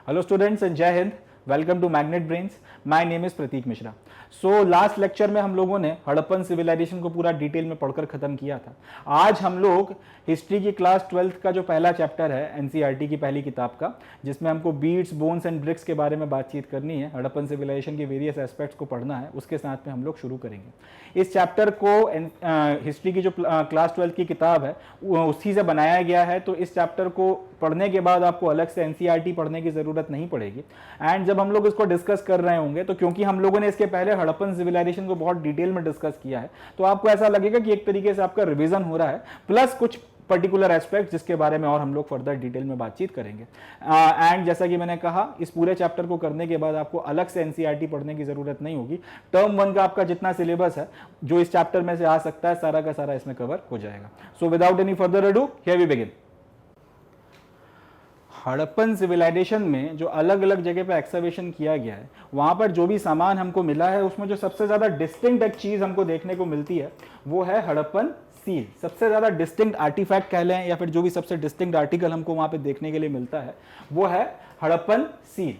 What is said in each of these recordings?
Hello students and Jai Hind. Welcome to Magnet Brains. My name is Prateek Mishra. Last lecture में हम लोगों ने Harappan civilisation को पूरा डिटेल में पढ़कर खत्म किया था. आज हम लोग हिस्ट्री की क्लास 12th का जो पहला चैप्टर है एनसीईआरटी की पहली किताब का, जिसमें हमको बीड्स, बोन्स एंड ब्रिक्स के बारे में बातचीत करनी है, हड़प्पन सिविलाइजेशन के वेरियस एस्पेक्ट्स को पढ़ना है, उसके साथ में हम लोग शुरू करेंगे. इस चैप्टर को हिस्ट्री की जो क्लास 12th की किताब है उसी से बनाया गया है, तो इस चैप्टर को पढ़ने के बाद आपको अलग से एनसीईआरटी पढ़ने की जरूरत नहीं पड़ेगी. एंड जब हम लोग इसको डिस्कस कर रहे होंगे तो क्योंकि हम लोगों ने इसके पहले हड़प्पन सिविलाइजेशन को बहुत डिटेल में डिस्कस किया है, तो आपको ऐसा लगेगा कि एक तरीके से आपका रिवीजन हो रहा है, प्लस कुछ पर्टिकुलर एस्पेक्ट जिसके बारे में और हम लोग फर्दर डिटेल में बातचीत करेंगे. एंड जैसा कि मैंने कहा, इस पूरे चैप्टर को करने के बाद आपको अलग से एनसीईआरटी पढ़ने की जरूरत नहीं होगी. टर्म 1 का आपका जितना सिलेबस है जो इस चैप्टर में से आ सकता है, सारा का सारा इसमें कवर हो जाएगा. So without any further ado, here we begin. Harappan civilisation में जो अलग अलग जगह पे एक्सकवेशन किया गया है, वहां पर जो भी सामान हमको मिला है उसमें जो सबसे ज्यादा डिस्टिंक्ट एक चीज हमको देखने को मिलती है वो है हड़प्पन सील. सबसे ज्यादा डिस्टिंक्ट आर्टिफैक्ट कह लें या फिर जो भी सबसे डिस्टिंक्ट आर्टिकल हमको वहां पे देखने के लिए मिलता है वो है हड़प्पन सील.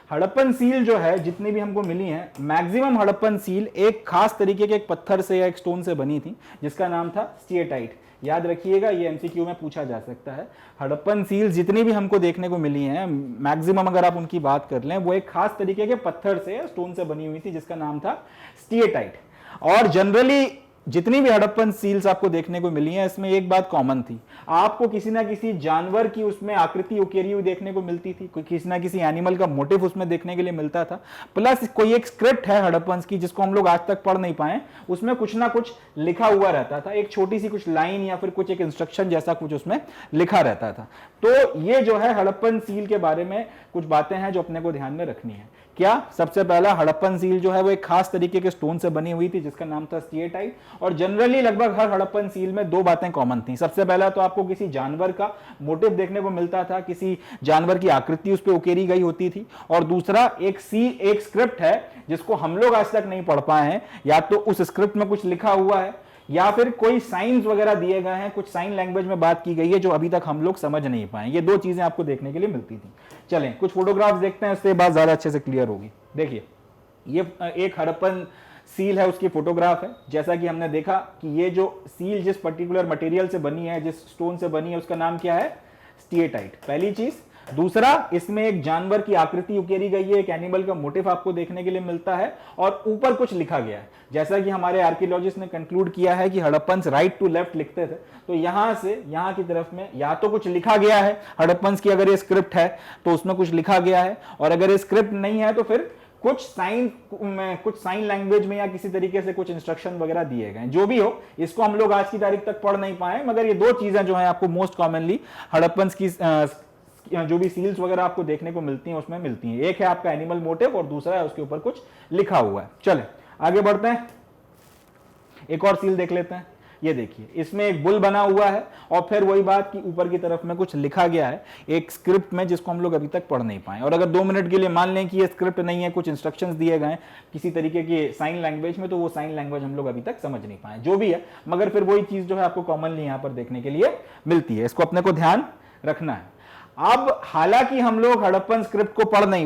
हड़प्पन सील जो है जितनी भी हमको मिली है, मैक्सिमम हड़प्पन सील एक खास तरीके के एक पत्थर से या एक स्टोन से बनी थी जिसका नाम था स्टीएटाइट. याद रखिएगा, ये एमसीक्यू में पूछा जा सकता है. हड़प्पन सील जितनी भी हमको देखने को मिली हैं, मैक्सिमम अगर आप उनकी बात कर लें, वो एक खास तरीके के पत्थर से या स्टोन से बनी हुई थी जिसका नाम था स्टीएटाइट. और जनरली जितनी भी हड़प्पन सील्स आपको देखने को मिली हैं, इसमें एक बात कॉमन थी, आपको किसी ना किसी जानवर की उसमें आकृति उकेरी हुई देखने को मिलती थी, कोई किसी ना किसी एनिमल का मोटिव उसमें देखने के लिए मिलता था. प्लस कोई एक स्क्रिप्ट है हड़प्पन की जिसको हम लोग आज तक पढ़ नहीं पाए, उसमें कुछ ना कुछ लिखा हुआ रहता था, एक छोटी सी कुछ लाइन या फिर कुछ एक इंस्ट्रक्शन जैसा कुछ उसमें लिखा रहता था. तो ये जो है हड़प्पन सील के बारे में कुछ बातें हैं जो अपने को ध्यान में रखनी है. क्या? सबसे पहला, हड़प्पन सील जो है वो एक खास तरीके के स्टोन से बनी हुई थी जिसका नाम था स्टीएटाइट. और जनरली लगभग हर हड़प्पन सील में दो बातें कॉमन थी. सबसे पहला तो आपको किसी जानवर का मोटिव देखने को मिलता था, किसी जानवर की आकृति उस पर उकेरी गई होती थी. और दूसरा एक स्क्रिप्ट है जिसको हम लोग आज तक नहीं पढ़ पाए हैं, या तो उस स्क्रिप्ट में कुछ लिखा हुआ है या फिर कोई साइंस वगैरह दिए गए हैं, कुछ साइन लैंग्वेज में बात की गई है जो अभी तक हम लोग समझ नहीं पाए. ये दो चीजें आपको देखने के लिए मिलती थी. चलें कुछ फोटोग्राफ्स देखते हैं, उससे बात ज्यादा अच्छे से क्लियर होगी. देखिए, ये एक हड़प्पन सील है, उसकी फोटोग्राफ है. जैसा कि हमने देखा कि ये जो सील जिस पर्टिकुलर मटेरियल से बनी है, जिस स्टोन से बनी है, उसका नाम क्या है? स्टीएटाइट. पहली चीज. दूसरा, इसमें एक जानवर की आकृति उकेरी गई है, एक एनिमल का मोटिव आपको देखने के लिए मिलता है और ऊपर कुछ लिखा गया है. जैसा कि हमारे आर्कियोलॉजिस्ट ने कंक्लूड किया है कि हड़प्पन्स राइट टू लेफ्ट लिखते थे, तो यहां से यहां की तरफ में या तो कुछ लिखा गया है हड़प्पन्स की, अगर ये स्क्रिप्ट है तो उसमें कुछ लिखा गया है, और अगर ये स्क्रिप्ट नहीं है तो फिर कुछ साइन लैंग्वेज में या किसी तरीके से कुछ इंस्ट्रक्शन वगैरह दिए गए. जो भी हो, इसको हम लोग आज की तारीख तक पढ़ नहीं पाए, मगर ये दो चीजें जो है आपको मोस्ट कॉमनली हड़प्पन्स की जो भी सील्स वगैरह आपको देखने को मिलती हैं उसमें मिलती हैं. एक है आपका एनिमल मोटिव और दूसरा है उसके ऊपर कुछ लिखा हुआ है. चलें आगे बढ़ते हैं, एक और सील देख लेते हैं. ये देखिए, इसमें एक बुल बना हुआ है और फिर वही बात कि ऊपर की तरफ में कुछ लिखा गया है एक स्क्रिप्ट में जिसको हम लोग अभी तक पढ़ नहीं पाए. और अगर 2 मिनट के लिए मान लें कि ये स्क्रिप्ट नहीं है, कुछ इंस्ट्रक्शंस दिए गए किसी तरीके की साइन लैंग्वेज में, तो वो साइन लैंग्वेज हम लोग अभी तक समझ नहीं पाए. जो भी है, मगर फिर वही चीज जो है आपको कॉमनली यहां पर देखने के लिए मिलती है. इसको अपने को ध्यान रखना है. अब हालांकि हम लोग हड़प्पन स्क्रिप्ट को पढ़ नहीं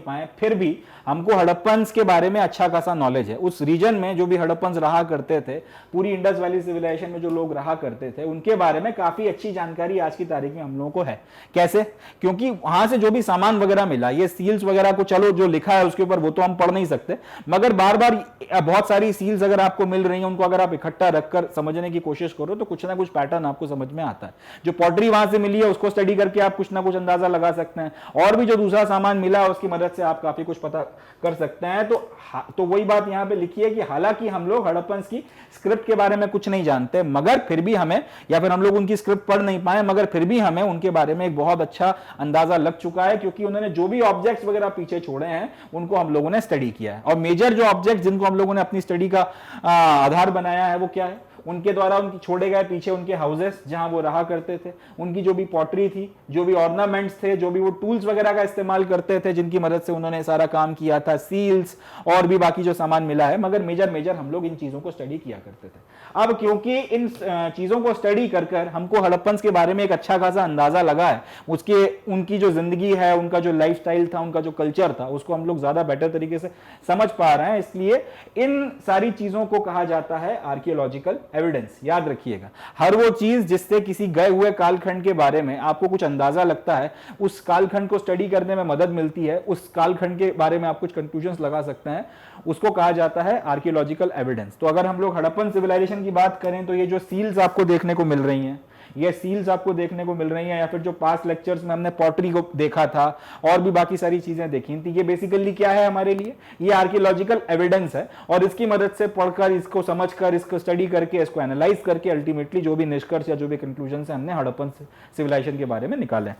पाए, फिर भी हमको हड़प्पन्स के बारे में अच्छा खासा नॉलेज है. उस रीजन में जो भी हड़प्पन्स रहा करते थे, पूरी इंडस वैली सिविलाइजेशन में जो लोग रहा करते थे, उनके बारे में काफी अच्छी जानकारी आज की तारीख में हम लोगों को है. कैसे? क्योंकि वहां से जो भी सामान वगैरह मिला, ये सील्स वगैरह को चलो जो लिखा है उसके ऊपर वो तो हम पढ़ नहीं सकते, मगर बार बार बहुत सारी सील्स अगर आपको मिल रही है, उनको अगर आप इकट्ठा रखकर समझने की कोशिश करो तो कुछ ना कुछ पैटर्न आपको समझ में आता है. जो पॉटरी वहां से मिली है उसको स्टडी करके आप कुछ ना कुछ अंदाजा लगा सकते हैं, और भी जो दूसरा सामान मिला है उसकी मदद से आप काफी कुछ पता कर सकते हैं. तो वही बात यहां पे लिखी है कि हालांकि हम लोग हड़प्पन्स की स्क्रिप्ट के बारे में कुछ नहीं जानते, मगर फिर भी हमें, या फिर हम लोग उनकी स्क्रिप्ट पढ़ नहीं पाए, मगर फिर भी हमें उनके बारे में एक बहुत अच्छा अंदाजा लग चुका है, क्योंकि उन्होंने जो भी ऑब्जेक्ट्स वगैरह पीछे छोड़े हैं उनको हम लोगों ने स्टडी किया है. और मेजर जो ऑब्जेक्ट जिनको हम लोगों ने अपनी स्टडी का आधार बनाया है वो क्या है? उनके द्वारा उनकी छोड़े गए पीछे उनके हाउसेस जहां वो रहा करते थे, उनकी जो भी पॉटरी थी, जो भी ऑर्नामेंट्स थे, जो भी वो टूल्स वगैरह का इस्तेमाल करते थे जिनकी मदद से उन्होंने सारा काम किया था, सील्स और भी बाकी जो सामान मिला है, मगर मेजर हम लोग इन चीजों को स्टडी किया करते थे। अब क्योंकि इन चीजों को स्टडी कर हमको हड़प्पन्स के बारे में एक अच्छा खासा अंदाजा लगा है, उसके उनकी जो जिंदगी है, उनका जो लाइफस्टाइल था, उनका जो कल्चर था, उसको हम लोग ज्यादा बेटर तरीके से समझ पा रहे हैं। इसलिए इन सारी चीजों को कहा जाता है आर्कियोलॉजिकल एविडेंस। याद रखिएगा, हर वो चीज जिससे किसी गए हुए कालखंड के बारे में आपको कुछ अंदाजा लगता है, उस कालखंड को स्टडी करने में मदद मिलती है, उस कालखंड के बारे में आप कुछ कंक्लूजन्स लगा सकते हैं, उसको कहा जाता है आर्कियोलॉजिकल एविडेंस। तो अगर हम लोग हड़प्पन सिविलाइजेशन की बात करें तो ये जो सील्स आपको देखने को मिल रही हैं, ये सील्स आपको देखने को मिल रही हैं, या फिर जो पास्ट लेक्चर्स में हमने पॉटरी को देखा था और भी बाकी सारी चीजें देखी थी, ये बेसिकली क्या है हमारे लिए, ये आर्कियोलॉजिकल एविडेंस है। और इसकी मदद से पढ़कर, इसको समझकर, इसको स्टडी करके, इसको एनालाइज करके अल्टीमेटली जो भी निष्कर्ष या जो भी कंक्लूजन है हमने हड़प्पन सिविलाइजेशन के बारे में निकाले।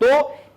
तो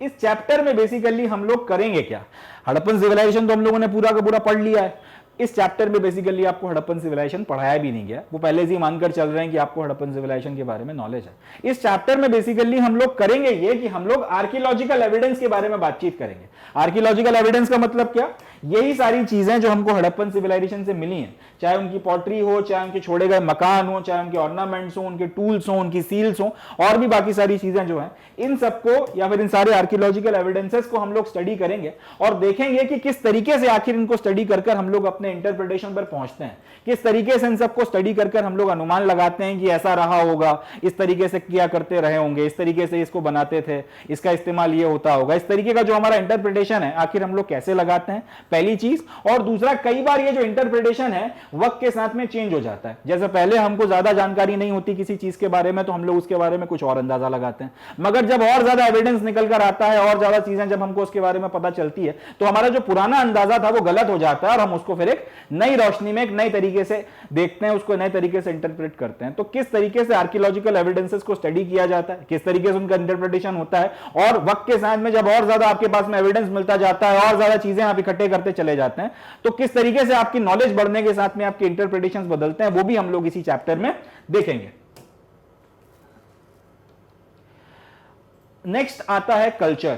इस चैप्टर में बेसिकली हम लोग करेंगे क्या, हड़प्पन सिविलाइजेशन तो हम लोगों ने पूरा का पूरा पढ़ लिया है, इस चैप्टर में बेसिकली आपको हड़प्पन सिविलाइजेशन पढ़ाया भी नहीं गया, वो पहले से ही मानकर चल रहे हैं कि आपको हड़प्पन सिविलाइजेशन के बारे में नॉलेज है। इस चैप्टर में बेसिकली हम लोग करेंगे ये कि हम लोग आर्कियोलॉजिकल एविडेंस के बारे में बातचीत करेंगे। आर्कियोलॉजिकल एविडेंस का मतलब क्या, यही सारी चीजें जो हमको हड़प्पन सिविलाइजेशन से मिली हैं, चाहे उनकी पॉटरी हो, चाहे उनके छोड़े गए मकान हो, चाहे उनके ऑर्नामेंट्स हो, उनके टूल्स हो, उनकी सील्स हो, और भी बाकी सारी चीजें जो हैं, इन सबको या फिर इन सारे आर्कियोलॉजिकल एविडेंसेस को हम लोग स्टडी करेंगे और देखेंगे कि किस तरीके से आखिर इनको स्टडी कर हम लोग अपने इंटरप्रिटेशन पर पहुंचते हैं, किस तरीके से इन सबको स्टडी कर हम लोग अनुमान लगाते हैं कि ऐसा रहा होगा, इस तरीके से किया करते रहे होंगे, इस तरीके से इसको बनाते थे, इसका इस्तेमाल ये होता होगा, इस तरीके का जो हमारा इंटरप्रिटेशन है आखिर हम लोग कैसे लगाते हैं, पहली चीज। और दूसरा, कई बार ये जो इंटरप्रिटेशन है वक्त के साथ में चेंज हो जाता है। जैसे पहले हमको ज्यादा जानकारी नहीं होती किसी चीज के बारे में तो हम लोग उसके बारे में कुछ और अंदाजा लगाते हैं, मगर जब और ज्यादा एविडेंस निकल कर आता है और ज्यादा चीजें जब हमको उसके बारे में पता चलती है तो हमारा जो पुराना अंदाजा था वो गलत हो जाता है और हम उसको फिर एक नई रोशनी में, एक नए तरीके से देखते हैं, उसको नए तरीके से इंटरप्रेट करते हैं। तो किस तरीके से आर्कियोलॉजिकल एविडेंसेस को स्टडी किया जाता है, किस तरीके से उनका इंटरप्रिटेशन होता है, और वक्त के साथ में जब और ज्यादा आपके पास में एविडेंस मिलता जाता है और ज्यादा चीजें आप इकट्ठे करते चले जाते हैं तो किस तरीके से आपकी नॉलेज बढ़ने के साथ में आपके इंटरप्रिटेशंस बदलते हैं, वो भी हम लोग इसी चैप्टर में देखेंगे। नेक्स्ट आता है कल्चर।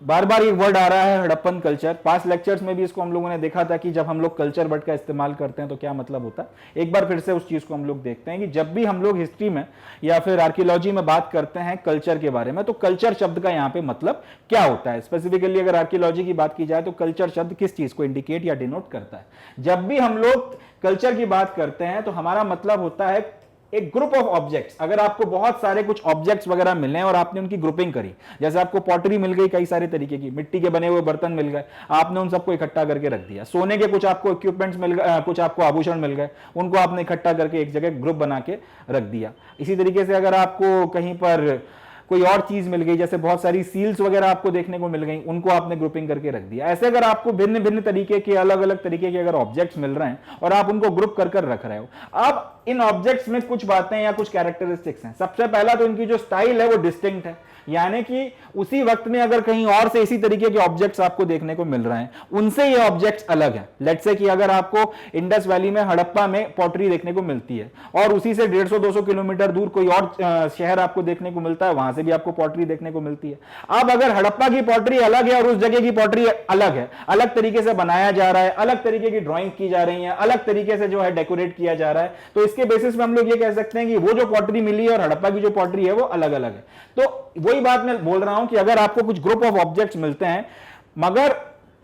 बार बार एक वर्ड आ रहा है हड़प्पन कल्चर। पास्ट लेक्चर्स में भी इसको हम लोगों ने देखा था कि जब हम लोग कल्चर वर्ड का इस्तेमाल करते हैं तो क्या मतलब होता है। एक बार फिर से उस चीज को हम लोग देखते हैं कि जब भी हम लोग हिस्ट्री में या फिर आर्कियोलॉजी में बात करते हैं कल्चर के बारे में तो कल्चर शब्द का यहाँ पे मतलब क्या होता है। स्पेसिफिकली अगर आर्कियोलॉजी की बात की जाए तो कल्चर शब्द किस चीज को इंडिकेट या डिनोट करता है। जब भी हम लोग कल्चर की बात करते हैं तो हमारा मतलब होता है एक ग्रुप ऑफ ऑब्जेक्ट्स। अगर आपको बहुत सारे कुछ ऑब्जेक्ट्स वगैरह मिले और आपने उनकी ग्रुपिंग करी, जैसे आपको पॉटरी मिल गई, कई सारे तरीके की मिट्टी के बने हुए बर्तन मिल गए, आपने उन सबको इकट्ठा करके रख दिया। सोने के कुछ आपको इक्विपमेंट्स मिल गए, कुछ आपको आभूषण मिल गए, उनको आपने इकट्ठा करके एक जगह ग्रुप बना के रख दिया। इसी तरीके से अगर आपको कहीं पर कोई और चीज मिल गई, जैसे बहुत सारी सील्स वगैरह आपको देखने को मिल गई, उनको आपने ग्रुपिंग करके रख दिया। ऐसे अगर आपको भिन्न भिन्न तरीके के, अलग अलग तरीके के अगर ऑब्जेक्ट्स मिल रहे हैं और आप उनको ग्रुप कर रख रहे हो, अब इन ऑब्जेक्ट्स में कुछ बातें या कुछ कैरेक्टरिस्टिक्स हैं। सबसे पहला तो इनकी जो स्टाइल है वो डिस्टिंक्ट है, यानी कि उसी वक्त में अगर कहीं और से इसी तरीके के ऑब्जेक्ट्स आपको देखने को मिल रहे हैं, उनसे ये ऑब्जेक्ट्स अलग हैं। लेट्स से कि अगर आपको इंडस वैली में हड़प्पा में पॉटरी देखने को मिलती है और उसी से 150-200 किलोमीटर दूर कोई और शहर आपको देखने को मिलता है, वहां से भी आपको पॉटरी देखने को मिलती है। अब अगर हड़प्पा की पॉटरी अलग है और उस जगह की पॉटरी अलग है, अलग तरीके से बनाया जा रहा है, अलग तरीके की ड्राइंग की जा रही है, अलग तरीके से जो है डेकोरेट किया जा रहा है, तो इसके बेसिस पे हम लोग ये कह सकते हैं कि वो जो पॉटरी मिली है और हड़प्पा की जो पॉटरी है वो अलग अलग है। तो वही बात मैं बोल रहा हूं कि अगर आपको कुछ ग्रुप ऑफ ऑब्जेक्ट्स मिलते हैं मगर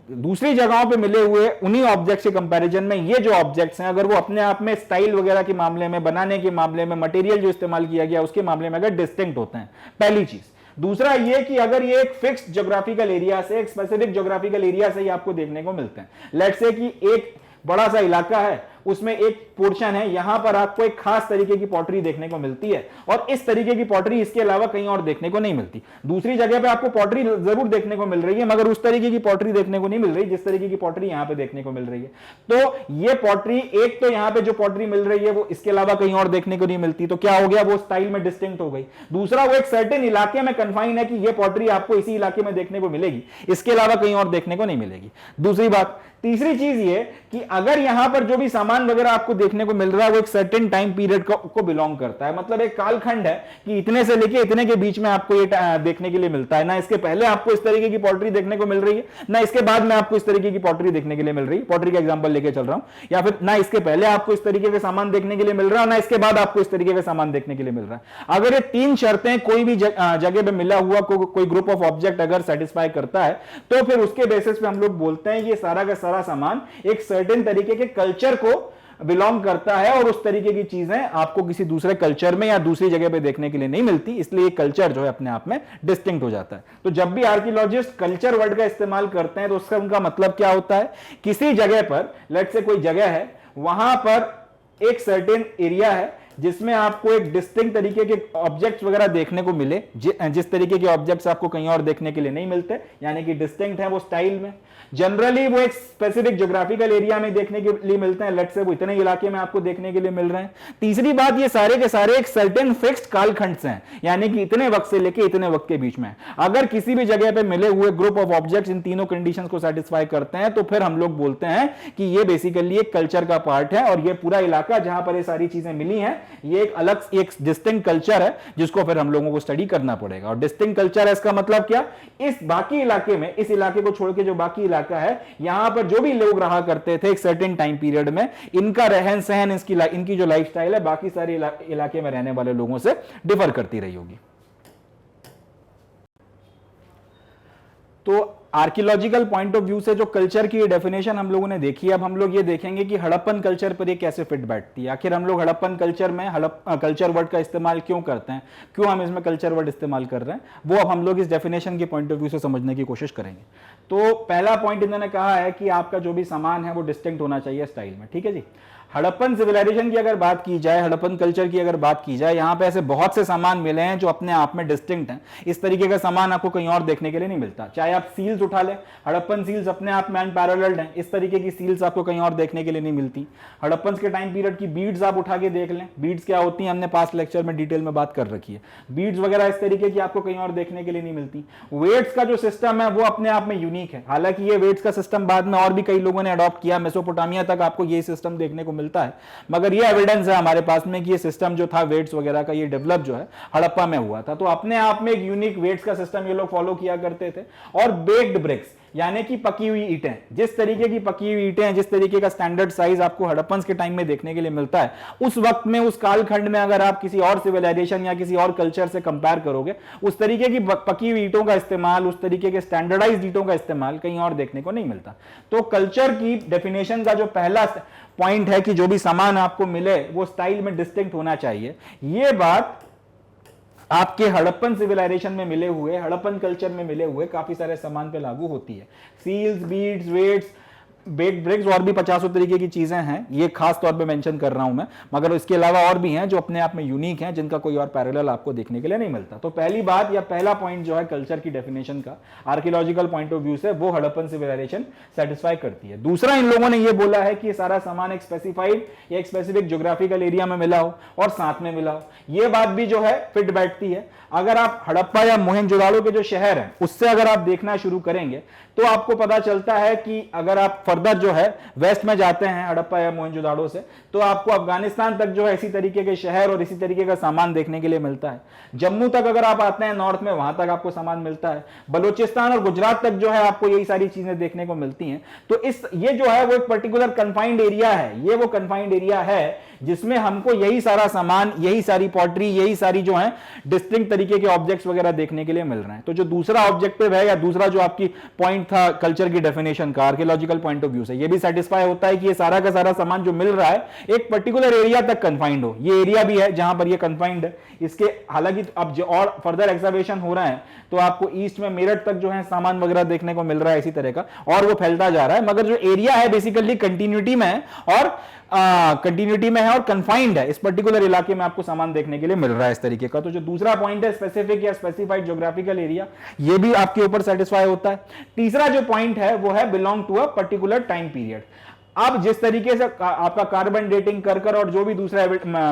दूसरी जगहों पे मिले हुए उन्हीं ऑब्जेक्ट्स के कंपैरिजन में ये जो ऑब्जेक्ट्स हैं, अगर वो अपने आप में स्टाइल वगैरह के मामले में, बनाने के मामले में, मटेरियल जो इस्तेमाल किया गया उसके मामले में अगर डिस्टिंक्ट होते हैं, पहली चीज। दूसरा ये कि अगर ये एक फिक्स्ड ज्योग्राफिकल एरिया से, एक स्पेसिफिक ज्योग्राफिकल एरिया से ही आपको देखने को मिलते हैं। लेट्स से कि एक बड़ा सा इलाका है, उसमें एक पोर्शन है, यहां पर आपको एक खास तरीके की पॉटरी देखने को मिलती है और इस तरीके की पॉटरी इसके अलावा कहीं और देखने को नहीं मिलती। दूसरी जगह पे आपको पॉटरी जरूर देखने को मिल रही है मगर उस तरीके की पॉटरी देखने को नहीं मिल रही जिस तरीके की पॉटरी यहां पे देखने को मिल रही है। तो ये पॉटरी, एक तो यहां पे जो पॉटरी मिल रही है वो इसके अलावा कहीं और देखने को नहीं मिलती, तो क्या हो गया, वो स्टाइल में डिस्टिंक्ट हो गई। दूसरा, वो एक सर्टेन इलाके में कन्फाइन है कि ये पॉटरी आपको इसी इलाके में देखने को मिलेगी, इसके अलावा कहीं और देखने को नहीं मिलेगी। दूसरी बात, तीसरी चीज ये कि अगर यहां पर जो भी सामान वगैरह आपको देखने को मिल रहा है वो एक सर्टेन टाइम पीरियड को बिलोंग करता है, मतलब एक कालखंड है कि इतने से लेके इतने के बीच में आपको ये देखने के लिए मिलता है। ना इसके पहले आपको इस तरीके की पॉटरी देखने को मिल रही है, ना इसके बाद में आपको इस तरीके की पॉटरी देखने के लिए मिल रही है। पॉटरी का एग्जांपल लेके चल रहा हूं, या फिर ना इसके पहले आपको इस तरीके के सामान देखने के लिए मिल रहा है, ना इसके बाद आपको इस तरीके का सामान देखने के लिए मिल रहा है। अगर ये तीन शर्तें कोई भी जगह पे मिला हुआ कोई ग्रुप ऑफ ऑब्जेक्ट अगर सेटिस्फाई करता है तो फिर उसके बेसिस पे हम लोग बोलते हैं ये सारा का सारा सामान एक सर्टेन तरीके के कल्चर को बिलोंग करता है, और उस तरीके की चीजें आपको किसी दूसरे कल्चर में या दूसरी जगह पे देखने के लिए नहीं मिलती, इसलिए कल्चर जो है अपने आप में डिस्टिंक्ट हो जाता है। तो जब भी आर्कियोलॉजिस्ट कल्चर वर्ड का इस्तेमाल करते हैं तो उसका उनका मतलब क्या होता है, किसी जगह पर लेट से कोई जगह है, वहां पर एक सर्टेन एरिया है जिसमें आपको एक डिस्टिंक्ट तरीके के ऑब्जेक्ट्स वगैरह देखने को मिले, जिस तरीके के ऑब्जेक्ट्स आपको कहीं और देखने के लिए नहीं मिलते, यानी कि डिस्टिंक्ट है वो स्टाइल में। जनरली वो एक स्पेसिफिक ज्योग्राफिकल एरिया में देखने के लिए मिलते हैं, लेट से वो इतने इलाके में आपको देखने के लिए मिल रहे हैं। तीसरी बात, ये सारे के सारे एक सर्टेन फिक्स्ड कालखंड से हैं, यानी कि इतने वक्त से लेके इतने वक्त के बीच में। अगर किसी भी जगह पे मिले हुए ग्रुप ऑफ ऑब्जेक्ट्स इन तीनों कंडीशंस को सेटिस्फाई करते हैं तो फिर हम लोग बोलते हैं कि ये बेसिकली एक कल्चर का पार्ट है, और ये पूरा इलाका जहां पर ये सारी चीजें मिली हैं ये एक अलग एक डिस्टिंक्ट कल्चर है जिसको फिर हम लोगों को स्टडी करना पड़ेगा। और डिस्टिंक्ट कल्चर है इसका मतलब क्या, इस बाकी इलाके में, इस इलाके को छोड़ के जो बाकी इलाका है, यहां पर जो भी लोग रहा करते थे एक सर्टेन टाइम पीरियड में, इनका रहन सहन, इनकी जो लाइफस्टाइल है बाकी सारे इलाके में रहने वाले लोगों से डिफर करती रही होगी। तो आर्कियोलॉजिकल पॉइंट ऑफ व्यू से जो कल्चर की डेफिनेशन हम लोगों ने देखी, अब हम लोग ये देखेंगे कि हड़प्पन कल्चर पर ये कैसे फिट बैठती है। आखिर हम लोग हड़प्पन कल्चर में कल्चर वर्ड का इस्तेमाल क्यों करते हैं, क्यों हम इसमें कल्चर वर्ड इस्तेमाल कर रहे हैं, वो अब हम लोग इस डेफिनेशन के पॉइंट ऑफ व्यू से समझने की कोशिश करेंगे। तो पहला पॉइंट इन्होंने कहा है कि आपका जो भी सामान है वो डिस्टिंक्ट होना चाहिए स्टाइल में, ठीक है जी। हड़प्पन सिविलाइजेशन की अगर बात की जाए, हड़प्पन कल्चर की अगर बात की जाए, यहाँ पे ऐसे बहुत से सामान मिले हैं जो अपने आप में डिस्टिंक्ट हैं। इस तरीके का सामान आपको कहीं और देखने के लिए नहीं मिलता। चाहे आप सील्स उठा लें, हड़प्पन सील्स अपने आप में अनपैरेलल्ड हैं, इस तरीके की सील्स आपको कहीं और देखने के लिए नहीं मिलती। हड़प्पन के टाइम पीरियड की बीड्स आप उठा के देख लें, बीड्स क्या होती हैं हमने पास्ट लेक्चर में डिटेल में बात कर रखी है। बीड्स वगैरह इस तरीके की आपको कहीं और देखने के लिए नहीं मिलती। वेट्स का जो सिस्टम है वो अपने आप में यूनिक है, हालांकि ये वेट्स का सिस्टम बाद में और भी कई लोगों ने अडॉप्ट किया, मेसोपोटामिया तक आपको ये सिस्टम देखने को मिलता है, मगर ये एविडेंस है हमारे पास में कि ये सिस्टम जो था वेट्स वगैरह का, ये डेवलप जो है हड़प्पा में हुआ था। तो अपने आप में एक यूनिक वेट्स का सिस्टम ये लोग फॉलो किया करते थे। और बेक्ड ब्रिक्स यानी कि पकी हुई ईंटें, जिस तरीके की पकी हुई ईंटें हैं, जिस तरीके का स्टैंडर्ड साइज आपको हड़प्पन के टाइम में देखने के लिए मिलता है, उस वक्त में, उस कालखंड में अगर आप किसी और सिविलाइजेशन या किसी और कल्चर से कंपेयर करोगे, उस तरीके की पकी हुई ईंटों का इस्तेमाल, उस तरीके के स्टैंडर्डाइज्ड ईंटों का इस्तेमाल कहीं और देखने को नहीं मिलता। तो कल्चर की डेफिनेशन का जो पहला पॉइंट है कि जो भी सामान आपको मिले वो स्टाइल में डिस्टिंक्ट होना चाहिए, ये बात आपके हड़प्पन सिविलाइजेशन में मिले हुए, हड़प्पन कल्चर में मिले हुए काफी सारे सामान पे लागू होती है। Seals, beads, weights, baked bricks और भी 50 तरीके की चीजें हैं, ये खास तौर पे मेंशन कर रहा हूं मैं, मगर इसके अलावा और भी हैं जो अपने आप में यूनिक हैं, जिनका कोई और पैरेलल आपको देखने के लिए नहीं मिलता। तो पहली बात या पहला पॉइंट जो है कल्चर की डेफिनेशन का आर्कियोलॉजिकल पॉइंट ऑफ व्यू से, वो हड़प्पन सिविलाइजेशन सेटिस्फाई करती है। दूसरा, इन लोगों ने ये बोला है कि ये सारा सामान एक स्पेसिफाइड या एक स्पेसिफिक ज्योग्राफिकल एरिया में मिला हो और साथ में मिला हो, ये बात भी जो है फिट बैठती है। अगर आप हड़प्पा या मोहनजोदाड़ो के जो शहर हैं उससे अगर आप देखना शुरू करेंगे तो आपको पता चलता है कि अगर आप फर्दर जो है वेस्ट में जाते हैं हड़प्पा या मोहनजोदाड़ो से, तो आपको अफगानिस्तान तक जो है इसी तरीके के शहर और इसी तरीके का सामान देखने के लिए मिलता है। जम्मू तक अगर आप आते हैं नॉर्थ में, वहां तक आपको सामान मिलता है। बलूचिस्तान और गुजरात तक जो है आपको यही सारी चीजें देखने को मिलती हैं। तो ये जो है वो एक पर्टिकुलर कन्फाइंड एरिया है, ये वो कन्फाइंड एरिया है जिसमें हमको यही सारा सामान, यही सारी पॉटरी, यही सारी जो है डिस्टिंक्ट तरीके के ऑब्जेक्ट्स वगैरह देखने के लिए मिल रहे हैं। तो जो दूसरा ऑब्जेक्टिव है या दूसरा जो आपकी पॉइंट था कल्चर की डेफिनेशन का आर्कियोलॉजिकल पॉइंट ऑफ व्यू से, ये भी सेटिस्फाई होता है कि ये सारा का सारा सामान जो मिल रहा है एक पर्टिकुलर एरिया तक कन्फाइंड हो। ये एरिया भी है जहां पर ये कन्फाइंड है। इसके हालांकि अब जो और फर्दर एक्सकवेशन हो रहा है तो आपको ईस्ट में मेरठ तक जो है सामान वगैरह देखने को मिल रहा है इसी तरह का, और वो फैलता जा रहा है, मगर जो एरिया है बेसिकली कंटिन्यूटी में है और कन्फाइंड है। इस पर्टिकुलर इलाके में आपको सामान देखने के लिए मिल रहा है इस तरीके का। तो जो दूसरा पॉइंट है स्पेसिफिक या स्पेसिफाइड ज्योग्राफिकल एरिया, ये भी आपके ऊपर सेटिस्फाई होता है। तीसरा जो पॉइंट है वो है belong to a particular time period. अब जिस तरीके से आपका कार्बन डेटिंग कर और जो भी दूसरे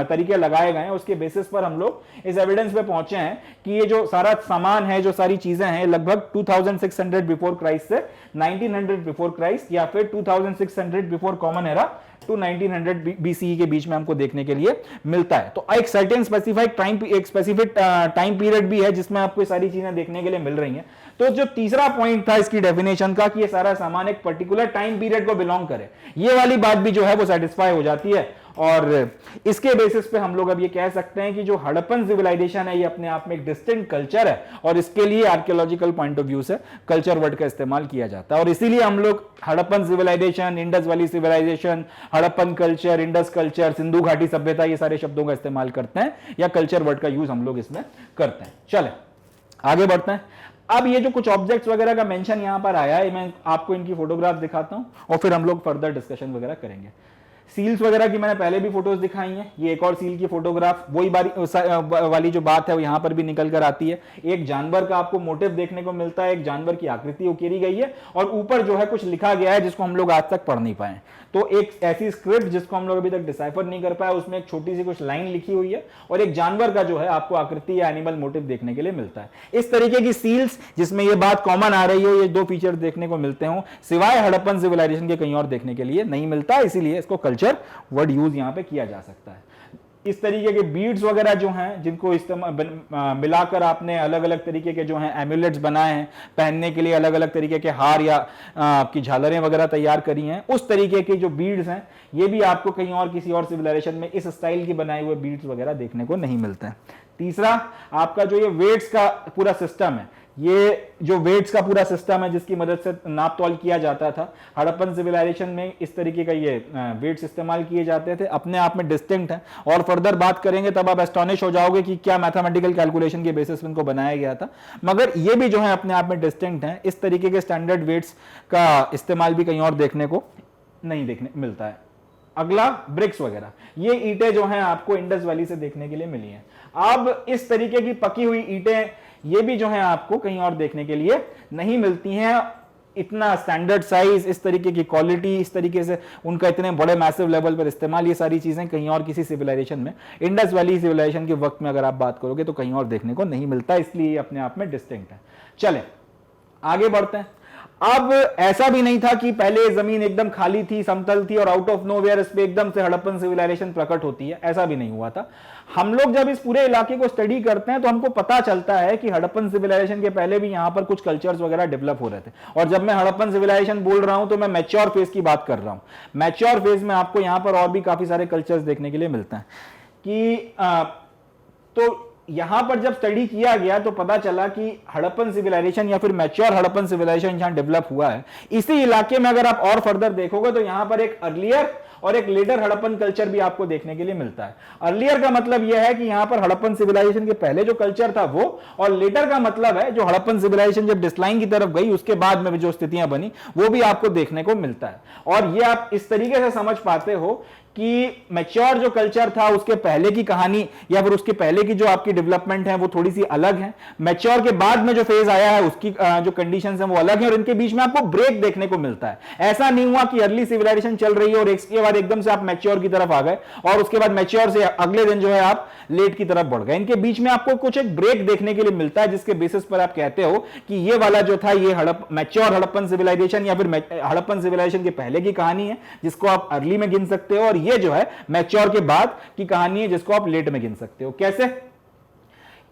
तरीके लगाए गए हैं उसके बेसिस पर हम लोग इस एविडेंस पे पहुंचे हैं कि ये जो सारा सामान है, जो सारी चीजें हैं, लगभग 2600 बिफोर क्राइस्ट से 1900 बिफोर क्राइस्ट या फिर 2600 before common era to 1900 BCE के बीच में हमको देखने के लिए मिलता है। तो एक सर्टेन स्पेसिफिक टाइम पीरियड भी है जिसमें आपको सारी चीजें देखने के लिए मिल रही हैं। तो जो तीसरा पॉइंट था इसकी डेफिनेशन का कि ये सारा सामान एक पर्टिकुलर टाइम पीरियड को बिलोंग करे, ये वाली बात भी जो है वो सेटिस्फाई हो जाती है। और इसके बेसिस पे हम लोग अब ये कह सकते हैं कि जो हड़प्पन सिविलाइजेशन है ये अपने आप में एक डिस्टिंक्ट कल्चर है और इसके लिए आर्कियोलॉजिकल पॉइंट ऑफ व्यू से कल्चर वर्ड का इस्तेमाल किया जाता है। और इसीलिए हम लोग Harappan civilisation, Indus valley civilisation, Harappan culture, Indus culture, Sindhu घाटी सभ्यता, ये सारे शब्दों का इस्तेमाल करते हैं या कल्चर वर्ड का यूज हम लोग इसमें करते हैं। चले आगे बढ़ते हैं। अब ये जो कुछ ऑब्जेक्ट्स वगैरह का मेंशन यहां पर आया है, मैं आपको इनकी फोटोग्राफ दिखाता हूं और फिर हम लोग फर्दर डिस्कशन वगैरह करेंगे। सील्स वगैरह की मैंने पहले भी फोटोज दिखाई हैं, ये एक और सील की फोटोग्राफ, वही वाली जो बात है वो यहां पर भी निकल कर आती है। एक जानवर का आपको मोटिव देखने को मिलता है, एक जानवर की आकृति उकेरी गई है और ऊपर जो है कुछ लिखा गया है जिसको हम लोग आज तक पढ़ नहीं पाए। तो एक ऐसी स्क्रिप्ट जिसको हम लोग अभी तक डिसाइफर नहीं कर पाए, उसमें एक छोटी सी कुछ लाइन लिखी हुई है और एक जानवर का जो है आपको आकृति या एनिमल मोटिव देखने के लिए मिलता है। इस तरीके की सील्स जिसमें ये बात कॉमन आ रही हो, ये दो फीचर देखने को मिलते हो, सिवाय हड़प्पन सिविलाइजेशन के कहीं और देखने के लिए नहीं मिलता, इसीलिए इसको कल्चर वर्ड यूज यहां पे किया जा सकता है। इस तरीके के बीड्स वगैरह जो हैं जिनको इस्तेमाल मिलाकर आपने अलग अलग तरीके के जो हैं एम्यूलेट्स बनाए हैं, पहनने के लिए अलग अलग तरीके के हार या आपकी झालरें वगैरह तैयार करी हैं, उस तरीके के जो बीड्स हैं ये भी आपको कहीं और किसी और सिविलाइजेशन में इस स्टाइल की बनाए हुए बीड्स वगैरह देखने को नहीं मिलते हैं। तीसरा, आपका जो ये वेट्स का पूरा सिस्टम है, ये जो वेट्स का पूरा सिस्टम है जिसकी मदद से नाप तौल किया जाता था, हड़प्पन सिविलाइजेशन में इस तरीके का ये वेट्स इस्तेमाल किए जाते थे, अपने आप में डिस्टिंक्ट है। और फर्दर बात करेंगे तब आप एस्टॉनिश हो जाओगे कि क्या मैथमेटिकल कैलकुलेशन के बेसिस पे इनको बनाया गया था, मगर ये भी जो है अपने आप में डिस्टिंक्ट है। इस तरीके के स्टैंडर्ड वेट्स का इस्तेमाल भी कहीं और देखने को नहीं देखने मिलता है। अगला, ब्रिक्स वगैरह, ये ईंटें जो हैं आपको इंडस वैली से देखने के लिए मिली हैं। अब इस तरीके की पकी हुई ईंटें ये भी जो है आपको कहीं और देखने के लिए नहीं मिलती हैं। इतना स्टैंडर्ड साइज, इस तरीके की क्वालिटी, इस तरीके से उनका इतने बड़े मैसिव लेवल पर इस्तेमाल, ये सारी चीजें कहीं और किसी सिविलाइजेशन में, इंडस वैली सिविलाइजेशन के वक्त में अगर आप बात करोगे तो कहीं और देखने को नहीं मिलता, इसलिए अपने आप में डिस्टिंक्ट है। चलें आगे बढ़ते हैं। अब ऐसा भी नहीं था कि पहले जमीन एकदम खाली थी, समतल थी और आउट ऑफ नोवेयर इस पे एकदम से हड़प्पन सिविलाइजेशन प्रकट होती है, ऐसा भी नहीं हुआ था। हम लोग जब इस पूरे इलाके को स्टडी करते हैं तो हमको पता चलता है कि हड़प्पन सिविलाइजेशन के पहले भी यहां पर कुछ कल्चर्स वगैरह डेवलप हो रहे थे। और जब मैं हड़प्पन सिविलाइजेशन बोल रहा हूं तो मैं मैच्योर फेज की बात कर रहा हूं। मैच्योर फेज में आपको यहां पर और भी काफी सारे कल्चर्स देखने के लिए मिलते हैं कि तो यहां पर जब स्टडी किया गया तो पता चला कि हड़प्पन सिविलाइजेशन या फिर मैच्योर हड़प्पन सिविलाइजेशन जहां डेवलप हुआ है, इसी इलाके में अगर आप और फर्दर देखोगे तो यहां पर एक अर्लियर और एक लेटर हड़प्पन कल्चर भी आपको देखने के लिए मिलता है। अर्लियर का मतलब यह है कि यहां पर हड़प्पन सिविलाइजेशन के पहले जो कल्चर था वो, और लेटर का मतलब है जो हड़प्पन सिविलाइजेशन जब डिक्लाइन की तरफ गई उसके बाद में जो स्थितियां बनी वो भी आपको देखने को मिलता है। और ये आप इस तरीके से समझ पाते हो कि मैच्योर जो कल्चर था उसके पहले की कहानी या फिर उसके पहले की जो आपकी डेवलपमेंट है वो थोड़ी सी अलग है, मैच्योर के बाद में जो फेज आया है उसकी जो कंडीशंस हैं वो अलग है, और इनके बीच में आपको ब्रेक देखने को मिलता है। ऐसा नहीं हुआ कि अर्ली सिविलाइजेशन चल रही है और इसके बाद एकदम से आप मैच्योर की तरफ आ गए और उसके बाद मैच्योर से अगले दिन जो है आप लेट की तरफ बढ़ गए। इनके बीच में आपको कुछ एक ब्रेक देखने के लिए मिलता है जिसके बेसिस पर आप कहते हो कि ये वाला जो था ये मैच्योर हड़प्पन सिविलाइजेशन या फिर हड़प्पन सिविलाइजेशन के पहले की कहानी है जिसको आप अर्ली में गिन सकते हो, और ये जो है मैच्योर के बाद की कहानी है जिसको आप लेट में गिन सकते हो। कैसे?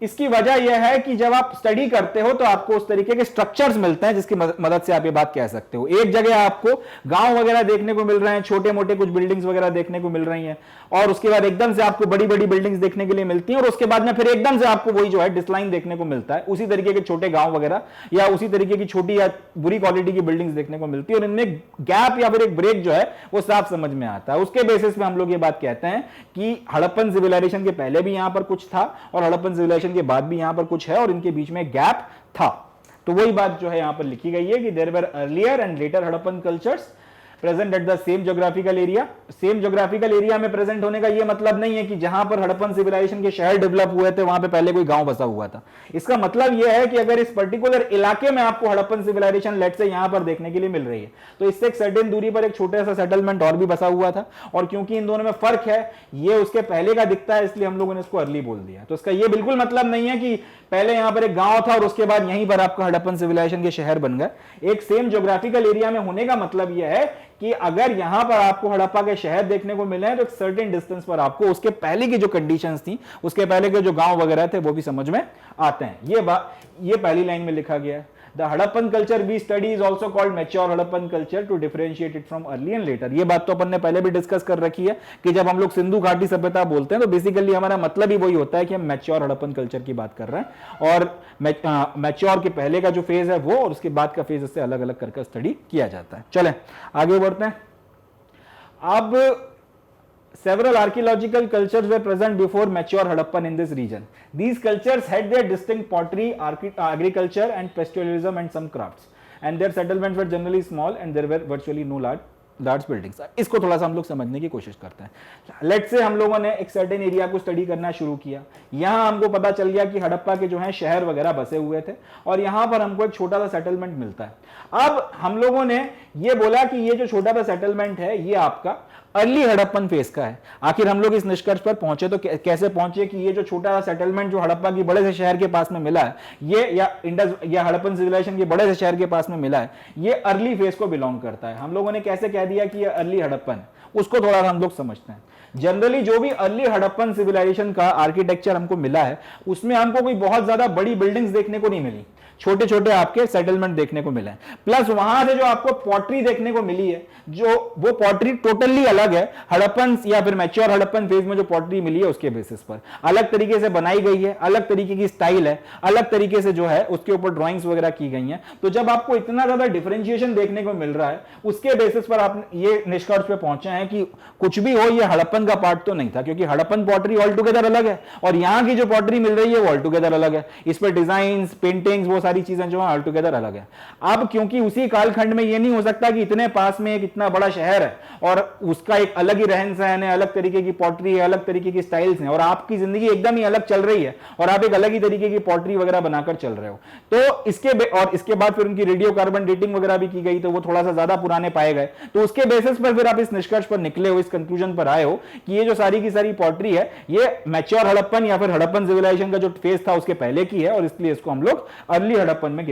इसकी वजह यह है कि जब आप स्टडी करते हो तो आपको उस तरीके के स्ट्रक्चर्स मिलते हैं जिसकी मदद से आप ये बात कह सकते हो। एक जगह आपको गांव वगैरह देखने को मिल रहे हैं, छोटे मोटे कुछ बिल्डिंग्स वगैरह देखने को मिल रही हैं, और उसके बाद एकदम से आपको बड़ी बड़ी बिल्डिंग्स देखने के लिए मिलती हैं, और उसके बाद में फिर एकदम से आपको वही जो है डिक्लाइन देखने को मिलता है, उसी तरीके के छोटे गांव वगैरह या उसी तरीके की छोटी या बुरी क्वालिटी की बिल्डिंग्स देखने को मिलती है, और इनमें गैप या फिर एक ब्रेक जो है वो साफ समझ में आता है। उसके बेसिस पे हम लोग ये बात कहते हैं कि हड़प्पन सिविलाइजेशन के पहले भी यहां पर कुछ था और हड़प्पन सिविलाइजेशन के बाद भी यहां पर कुछ है, और इनके बीच में गैप था। तो वही बात जो है यहां पर लिखी गई है कि there were earlier and later Harappan cultures present at the same geographical area. Same geographical area में प्रेजेंट होने का यह मतलब नहीं है कि जहां पर हड़प्पन सिविलाइजेशन के शहर डेवलप हुए थे वहां पे पहले कोई गांव बसा हुआ था। इसका मतलब यह है कि अगर इस पर्टिकुलर इलाके में आपको हड़प्पन सिविलाइजेशन लेट से यहां पर देखने के लिए मिल रही है, तो इससे एक सर्टेन दूरी पर एक छोटा सा सेटलमेंट और भी बसा हुआ था, और क्योंकि इन दोनों में फर्क है, ये उसके पहले का दिखता है, इसलिए हम लोगों ने इसको अर्ली बोल दिया। तो इसका ये बिल्कुल मतलब नहीं है कि पहले यहां पर एक गांव था और उसके बाद यहीं पर आपका हड़प्पन सिविलाइजेशन के शहर बन गए। एक सेम ज्योग्राफिकल एरिया में होने का मतलब यह है कि अगर यहां पर आपको हड़प्पा के शहर देखने को मिले हैं तो एक सर्टेन डिस्टेंस पर आपको उसके पहले की जो कंडीशंस थी, उसके पहले के जो गांव वगैरह थे, वो भी समझ में आते हैं। ये पहली लाइन में लिखा गया है। The Harappan culture we study is also called mature Harappan culture to differentiate it from early and later। ये बात तो अपन ने पहले भी डिस्कस कर रखी है कि जब हम लोग सिंधु घाटी सभ्यता बोलते हैं तो बेसिकली हमारा मतलब ही वही होता है कि हम मैच्योर हड़प्पन कल्चर की बात कर रहे हैं, और मैच्योर के पहले का जो फेज है वो और उसके बाद का फेज इससे अलग अलग करके स्टडी किया जाता है। चलें आगे बढ़ते हैं। अब several archaeological cultures were present before mature Harappan in this region. These cultures had their distinct pottery, agriculture and pastoralism and some crafts, and their settlements were generally small and there were virtually no large buildings। इसको थोड़ा सा हम लोग समझने की कोशिश करते हैं। लेट से हम लोगों ने एक सर्टेन एरिया को स्टडी करना शुरू किया। यहां हमको पता चल गया कि हड़प्पा के जो है शहर वगैरह बसे हुए थे और यहां पर हमको एक छोटा सा सेटलमेंट मिलता है। अब हम लोगों ने ये बोला कि ये जो छोटा सा सेटलमेंट है ये आपका अर्ली हड़प्पन फेज का है। आखिर हम लोग इस निष्कर्ष पर पहुंचे तो कैसे पहुंचे कि ये जो छोटा सा सेटलमेंट जो हड़प्पा की बड़े से शहर के पास में मिला है, ये या हड़प्पन सिविलाइजेशन के बड़े से शहर के पास में मिला है, ये अर्ली फेज को बिलोंग करता है। हम लोगों ने कैसे कह दिया कि ये अर्ली हड़प्पन है, उसको थोड़ा हम लोग समझते हैं। जनरली जो भी अर्ली हड़प्पन सिविलाइजेशन का आर्किटेक्चर हमको मिला है उसमें हमको कोई बहुत ज्यादा बड़ी बिल्डिंग्स देखने को नहीं मिली, छोटे छोटे आपके सेटलमेंट देखने को मिले हैं। प्लस वहां से जो आपको पॉटरी देखने को मिली है, जो वो पॉटरी टोटली अलग है हड़प्पन या फिर मैच्योर हड़प्पन फेज में जो पॉटरी मिली है उसके बेसिस पर अलग तरीके से बनाई गई है, अलग तरीके की स्टाइल है, अलग तरीके से जो है उसके ऊपर ड्राइंग्स वगैरह की गई हैं। तो जब आपको इतना ज्यादा डिफरेंशिएशन देखने को मिल रहा है उसके बेसिस पर आप ये निष्कर्ष पे पहुंचे हैं कि कुछ भी हो ये हड़प्पन का पार्ट तो नहीं था, क्योंकि हड़प्पन पॉटरी ऑल टुगेदर अलग है और यहाँ की जो पॉटरी मिल रही है वो ऑल टुगेदर अलग है। इस पर डिजाइन, पेंटिंग्स, वो सारी चीजें जो है ऑल टुगेदर अलग है। अब क्योंकि उसी कालखंड में ये नहीं हो सकता कि इतने पास में एक इतना बड़ा शहर है और उसका एक अलग ही रहन सहन है, अलग तरीके की पॉटरी है, अलग तरीके की स्टाइल्स हैं और आपकी जिंदगी एकदम ही अलग चल रही है और आप एक अलग ही तरीके की पॉटरी वगैरह बनाकर चल रहे हो। तो इसके बाद फिर उनकी रेडियो कार्बन डेटिंग वगैरह भी की गई तो वो थोड़ा सा ज्यादा पुराने पाए गए। तो उसके बेसिस पर फिर आप इस निष्कर्ष पर निकले हो, इस कंक्लूजन पर आए हो कि ये जो सारी की सारी पॉटरी है ये मैच्योर हड़प्पन या फिर हड़प्पन सिविलाइजेशन का जो फेज था उसके पहले की है और इसलिए इसको हम लोग अर्ली हड़प्पन में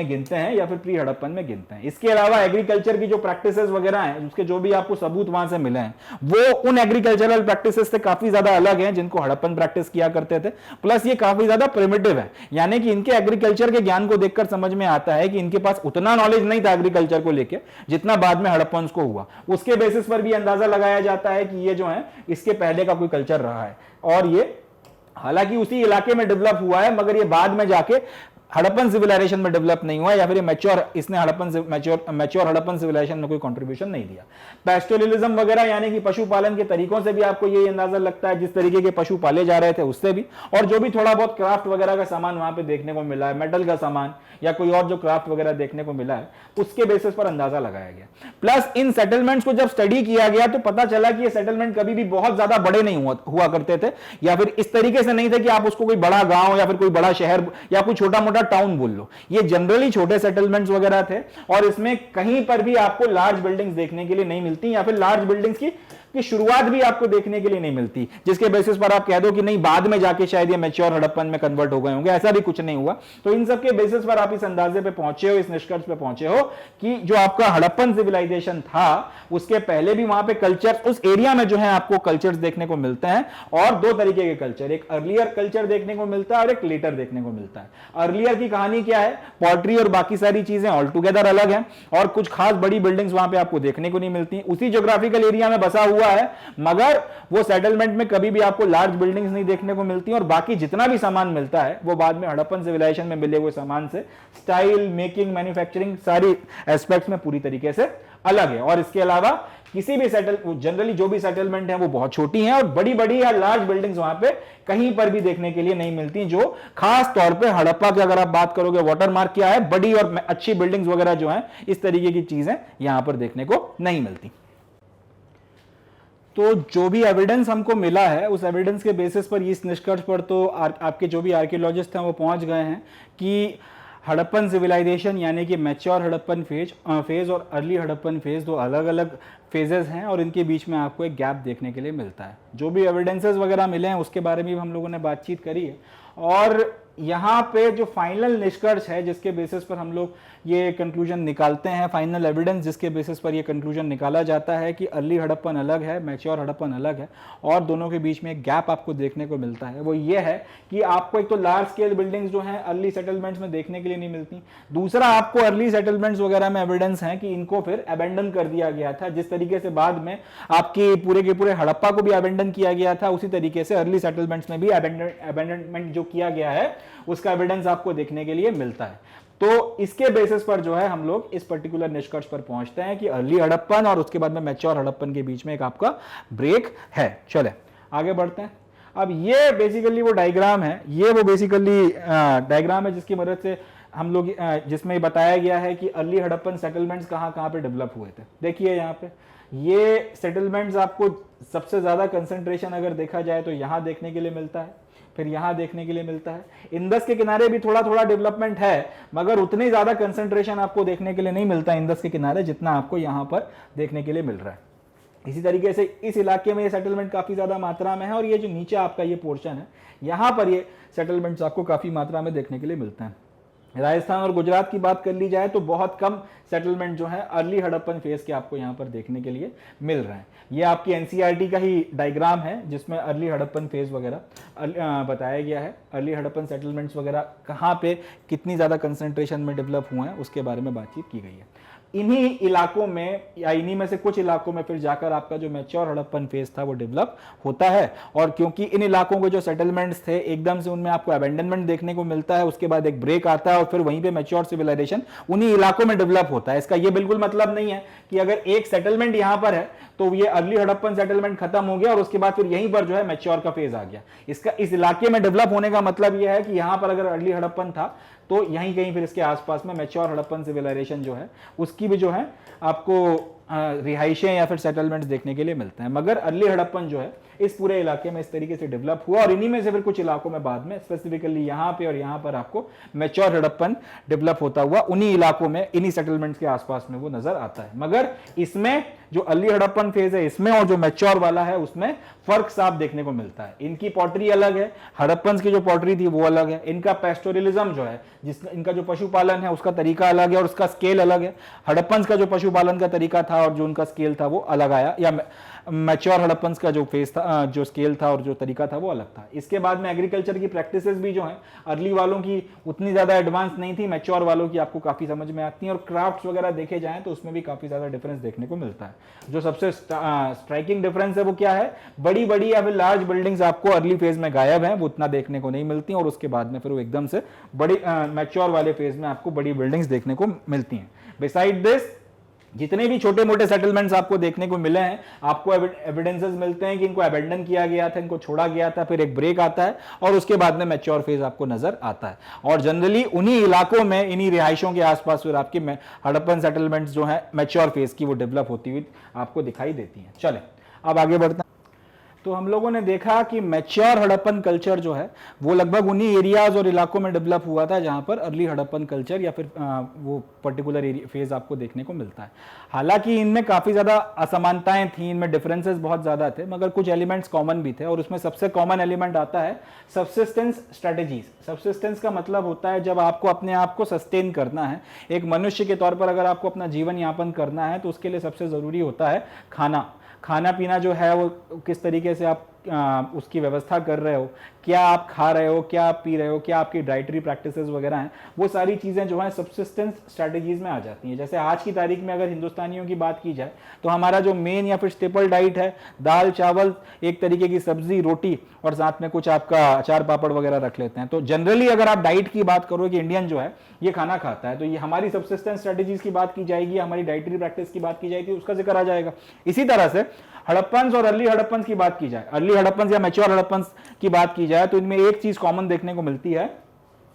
गिनते हैं या फिर प्री हड़प्पन में गिनते हैं। इसके अलावा एग्रीकल्चर की जो प्रैक्टिसेस वगैरह हैं उसके जो भी आपको सबूत वहां से मिले हैं वो उन एग्रीकल्चरल प्रैक्टिसेस से काफी ज्यादा अलग हैं जिनको हड़प्पन प्रैक्टिस किया करते थे। प्लस ये काफी ज्यादा प्रिमिटिव है, यानी कि इनके एग्रीकल्चर के ज्ञान को देखकर समझ में आता है कि इनके पास उतना नॉलेज नहीं था एग्रीकल्चर को लेकर जितना बाद में हड़प्पन्स को हुआ। उसके बेसिस पर भी अंदाजा लगाया जाता है कि ये जो है इसके पहले का कोई कल्चर रहा है और ये हालांकि उसी इलाके में डेवलप हुआ है मगर ये बाद में जाके हड़प्पन सिविलाइजेशन में डेवलप नहीं हुआ या फिर इसने मैच्योर हड़प्पन सिविलाइजेशन में कोई कंट्रीब्यूशन नहीं दिया। पैस्टोरलिज्म वगैरह यानी कि पशुपालन के तरीकों से भी आपको ये अंदाजा लगता है, जिस तरीके के पशु पाले जा रहे थे उससे भी, और जो भी थोड़ा बहुत क्राफ्ट वगैरह का सामान वहां पे देखने को मिला है, मेटल का सामान या कोई और जो क्राफ्ट वगैरह देखने को मिला है उसके बेसिस पर अंदाजा लगाया गया। प्लस इन सेटलमेंट्स को जब स्टडी किया गया तो पता चला कि ये सेटलमेंट कभी भी बहुत ज्यादा बड़े नहीं हुआ करते थे या फिर इस तरीके से नहीं थे कि आप उसको कोई बड़ा गांव या फिर कोई बड़ा शहर या कोई छोटा मोटा टाउन बोल लो। ये जनरली छोटे सेटलमेंट्स वगैरह थे और इसमें कहीं पर भी आपको लार्ज बिल्डिंग्स देखने के लिए नहीं मिलती या फिर लार्ज बिल्डिंग्स की शुरुआत भी आपको देखने के लिए नहीं मिलती जिसके बेसिस पर आप कह दो कि नहीं बाद में जाके शायद ये मैच्योर हड़प्पन में कन्वर्ट हो गए होंगे, ऐसा भी कुछ नहीं हुआ। तो इन सब के बेसिस पर आप इस अंदाजे पे पहुंचे हो, इस निष्कर्ष पे पहुंचे हो कि जो आपका हड़प्पन सिविलाइजेशन था उसके पहले भी वहां पे कल्चर, उस एरिया में जो है आपको कल्चर्स देखने को मिलते हैं और दो तरीके के कल्चर, एक अर्लियर कल्चर देखने को मिलता है और एक लेटर देखने को मिलता है। अर्लियर की कहानी क्या है, पॉटरी और बाकी सारी चीजें ऑल टुगेदर अलग है और कुछ खास बड़ी बिल्डिंग्स वहां पे आपको देखने को नहीं मिलती, उसी ज्योग्राफिकल एरिया में बसा हुआ है मगर वो सेटलमेंट में कभी भी आपको लार्ज बिल्डिंग्स नहीं देखने को मिलती और बाकी जितना भी सामान मिलता है वो बाद में हड़प्पन सिविलाइजेशन में मिले हुए सामान से स्टाइल, मेकिंग, मैन्युफैक्चरिंग सारी एस्पेक्ट्स में पूरी तरीके से अलग है। और इसके अलावा किसी भी जनरली जो भी सेटलमेंट है वो बहुत छोटी हैं और बड़ी बड़ी या लार्ज बिल्डिंग्स वहां पे कहीं पर भी देखने के लिए नहीं मिलती, जो खास तौर पे हड़प्पा की अगर आप बात करोगे, वाटरमार्क क्या है, बड़ी और अच्छी बिल्डिंग्स वगैरह जो है इस तरीके की चीजें यहां पर देखने को नहीं मिलती। तो जो भी एविडेंस हमको मिला है उस एविडेंस के बेसिस पर इस निष्कर्ष पर तो आपके जो भी आर्कियोलॉजिस्ट हैं वो पहुंच गए हैं कि हड़प्पन सिविलाइजेशन यानी कि मैच्योर हड़प्पन फेज और अर्ली हड़प्पन फेज दो अलग अलग फेजेस हैं और इनके बीच में आपको एक गैप देखने के लिए मिलता है। जो भी एविडेंसेस वगैरह मिले हैं उसके बारे में भी हम लोगों ने बातचीत करी है और यहाँ पे जो फाइनल निष्कर्ष है जिसके बेसिस पर हम लोग ये कंक्लूजन निकालते हैं, फाइनल एविडेंस जिसके बेसिस पर ये कंक्लूजन निकाला जाता है कि अर्ली हड़प्पन अलग है, मैच्योर हड़प्पन अलग है और दोनों के बीच में एक गैप आपको देखने को मिलता है, वो ये है कि आपको एक तो लार्ज स्केल बिल्डिंग्स जो हैं अर्ली सेटलमेंट्स में देखने के लिए नहीं मिलती। दूसरा, आपको अर्ली सेटलमेंट्स वगैरह में एविडेंस है कि इनको फिर अबेंडन कर दिया गया था, जिस तरीके से बाद में आपकी पूरे के पूरे हड़प्पा को भी अबेंडन किया गया था, उसी तरीके से अर्ली सेटलमेंट्स में भी अबेंडनमेंट जो किया गया है उसका एविडेंस आपको देखने के लिए मिलता है। तो इसके बेसिस पर जो है हम लोग इस पर्टिकुलर निष्कर्ष पर पहुंचते हैं कि अर्ली हड़प्पन और उसके बाद में मैच्योर हड़प्पन के बीच में एक आपका ब्रेक है। चले आगे बढ़ते हैं। अब ये बेसिकली वो डायग्राम है, ये वो बेसिकली डायग्राम है जिसकी मदद से हम लोग जिसमें बताया गया है कि अर्ली हड़प्पन सेटलमेंट्स कहाँ कहाँ पे डेवलप हुए थे। देखिए यहाँ पे ये सेटलमेंट्स आपको सबसे ज्यादा कंसंट्रेशन अगर देखा जाए तो यहाँ देखने के लिए मिलता है, फिर यहां देखने के लिए मिलता है। इंदस के किनारे भी थोड़ा थोड़ा डेवलपमेंट है मगर उतनी ज्यादा कंसंट्रेशन आपको देखने के लिए नहीं मिलता इंदस के किनारे जितना आपको यहां पर देखने के लिए मिल रहा है। इसी तरीके से इस इलाके में ये सेटलमेंट काफी ज्यादा मात्रा में है और ये जो नीचे आपका ये पोर्शन है यहां पर ये सेटलमेंट्स आपको काफी मात्रा में देखने के लिए मिलते हैं। राजस्थान और गुजरात की बात कर ली जाए तो बहुत कम सेटलमेंट जो है अर्ली हड़प्पन फेज के आपको यहां पर देखने के लिए मिल रहे हैं। ये आपकी एनसीईआरटी का ही डायग्राम है जिसमें अर्ली हड़प्पन फेज वगैरह बताया गया है। अर्ली हड़प्पन सेटलमेंट्स वगैरह कहाँ पे कितनी ज़्यादा कंसंट्रेशन में डेवलप हुए हैं उसके बारे में बातचीत की गई है। इन्हीं इलाकों में या इन्हीं में से कुछ इलाकों में फिर जाकर आपका जो मैच्योर हड़प्पन फेज था वो डेवलप होता है और क्योंकि इन इलाकों के जो सेटलमेंट्स थे एकदम से उनमें आपको अबेंडनमेंट देखने को मिलता है, उसके बाद एक ब्रेक आता है और फिर वहीं पे मैच्योर सिविलाइजेशन उन्हीं इलाकों में डेवलप होता है। इसका ये बिल्कुल मतलब नहीं है कि अगर एक सेटलमेंट यहां पर है तो ये अर्ली हड़प्पन सेटलमेंट खत्म हो गया और उसके बाद फिर यहीं पर जो है मैच्योर का फेज आ गया। इसका इस इलाके में डेवलप होने का मतलब यह है कि यहां पर अगर अर्ली हड़प्पन था तो यहीं कहीं फिर इसके आसपास में मैच्योर हड़प्पन सिविलाइजेशन जो है उसकी भी जो है आपको रिहाइशें या फिर सेटलमेंट्स देखने के लिए मिलते हैं। मगर अर्ली हड़प्पन जो है इस पूरे इलाके में इस तरीके से डेवलप हुआ और इन्हीं में से फिर कुछ इलाकों में बाद में स्पेसिफिकली यहाँ पे और यहाँ पर आपको मैच्योर हड़प्पन डेवलप होता हुआ उन्हीं इलाकों में इन्हीं सेटलमेंट्स के आसपास में वो नजर आता है। मगर इसमें जो अर्ली हड़प्पन फेज है इसमें और जो मैच्योर वाला है उसमें फर्क साफ देखने को मिलता है। इनकी पॉटरी अलग है, हड़प्पन की जो पॉटरी थी वो अलग है, इनका पेस्टोरलिज्म जो है इनका जो पशुपालन है उसका तरीका अलग है और उसका स्केल अलग है। हड़प्पन का जो पशुपालन का तरीका था और जो उनका स्केल था वो अलग आया, या मैच्योर हड़प्पन का जो फेज था जो स्केल था और जो तरीका था वो अलग था। इसके बाद में एग्रीकल्चर की प्रैक्टिसेस भी जो है अर्ली वालों की उतनी ज्यादा एडवांस नहीं थी, मैच्योर वालों की आपको काफी समझ में आती है और क्राफ्ट्स वगैरह देखे जाएं तो उसमें भी काफी ज्यादा डिफरेंस देखने को मिलता है। जो सबसे स्ट्राइकिंग डिफरेंस है वो क्या है, बड़ी बड़ी या फिर लार्ज बिल्डिंग्स आपको अर्ली फेज में गायब है, वो उतना देखने को नहीं मिलती और उसके बाद में फिर वो एकदम से बड़ी मैच्योर वाले फेज में आपको बड़ी बिल्डिंग्स देखने को मिलती हैं। बिसाइड दिस जितने भी छोटे मोटे सेटलमेंट्स आपको देखने को मिले हैं आपको एविडेंसेस मिलते हैं कि इनको अबेंडन किया गया था, इनको छोड़ा गया था, फिर एक ब्रेक आता है और उसके बाद में मैच्योर फेज आपको नजर आता है और जनरली उन्हीं इलाकों में इन्हीं रिहाइशों के आसपास फिर आपकी हड़प्पन सेटलमेंट्स जो है मैच्योर फेज की वो डेवलप होती हुई आपको दिखाई देती हैं। चले अब आगे बढ़ते हैं। तो हम लोगों ने देखा कि मैच्योर हड़प्पन कल्चर जो है वो लगभग उन्हीं एरियाज और इलाकों में डेवलप हुआ था जहां पर अर्ली हड़प्पन कल्चर या फिर वो पर्टिकुलर फेज आपको देखने को मिलता है। हालांकि इनमें काफी ज्यादा असमानताएं थी, इनमें डिफरेंसेस बहुत ज्यादा थे मगर कुछ एलिमेंट्स कॉमन भी थे और उसमें सबसे कॉमन एलिमेंट आता है सब्सिस्टेंस स्ट्रेटेजीज। सब्सिस्टेंस का मतलब होता है जब आपको अपने आप को सस्टेन करना है, एक मनुष्य के तौर पर अगर आपको अपना जीवन यापन करना है तो उसके लिए सबसे जरूरी होता है खाना पीना जो है वो किस तरीके से आप उसकी व्यवस्था कर रहे हो, क्या आप खा रहे हो, क्या आप पी रहे हो, क्या आपकी डाइटरी प्रैक्टिसेस वगैरह हैं, वो सारी चीज़ें जो हैं सब्सिस्टेंस स्ट्रैटेजीज में आ जाती हैं। जैसे आज की तारीख में अगर हिंदुस्तानियों की बात की जाए तो हमारा जो मेन या फिर स्टेपल डाइट है, दाल चावल, एक तरीके की सब्जी रोटी और साथ में कुछ आपका अचार पापड़ वगैरह रख लेते हैं। तो जनरली अगर आप डाइट की बात करो कि इंडियन जो है ये खाना खाता है, तो ये हमारी सब्सिस्टेंस स्ट्रैटेजीज की बात की जाएगी, हमारी डाइटरी प्रैक्टिस की बात की जाएगी, उसका जिक्र आ जाएगा। इसी तरह से हड़प्पन्स और अर्ली हड़प्पन्स की बात की जाए, अर्ली हड़प्पन्स या मैच्योर हड़प्पन्स की बात की जाए, तो इनमें एक चीज कॉमन देखने को मिलती है,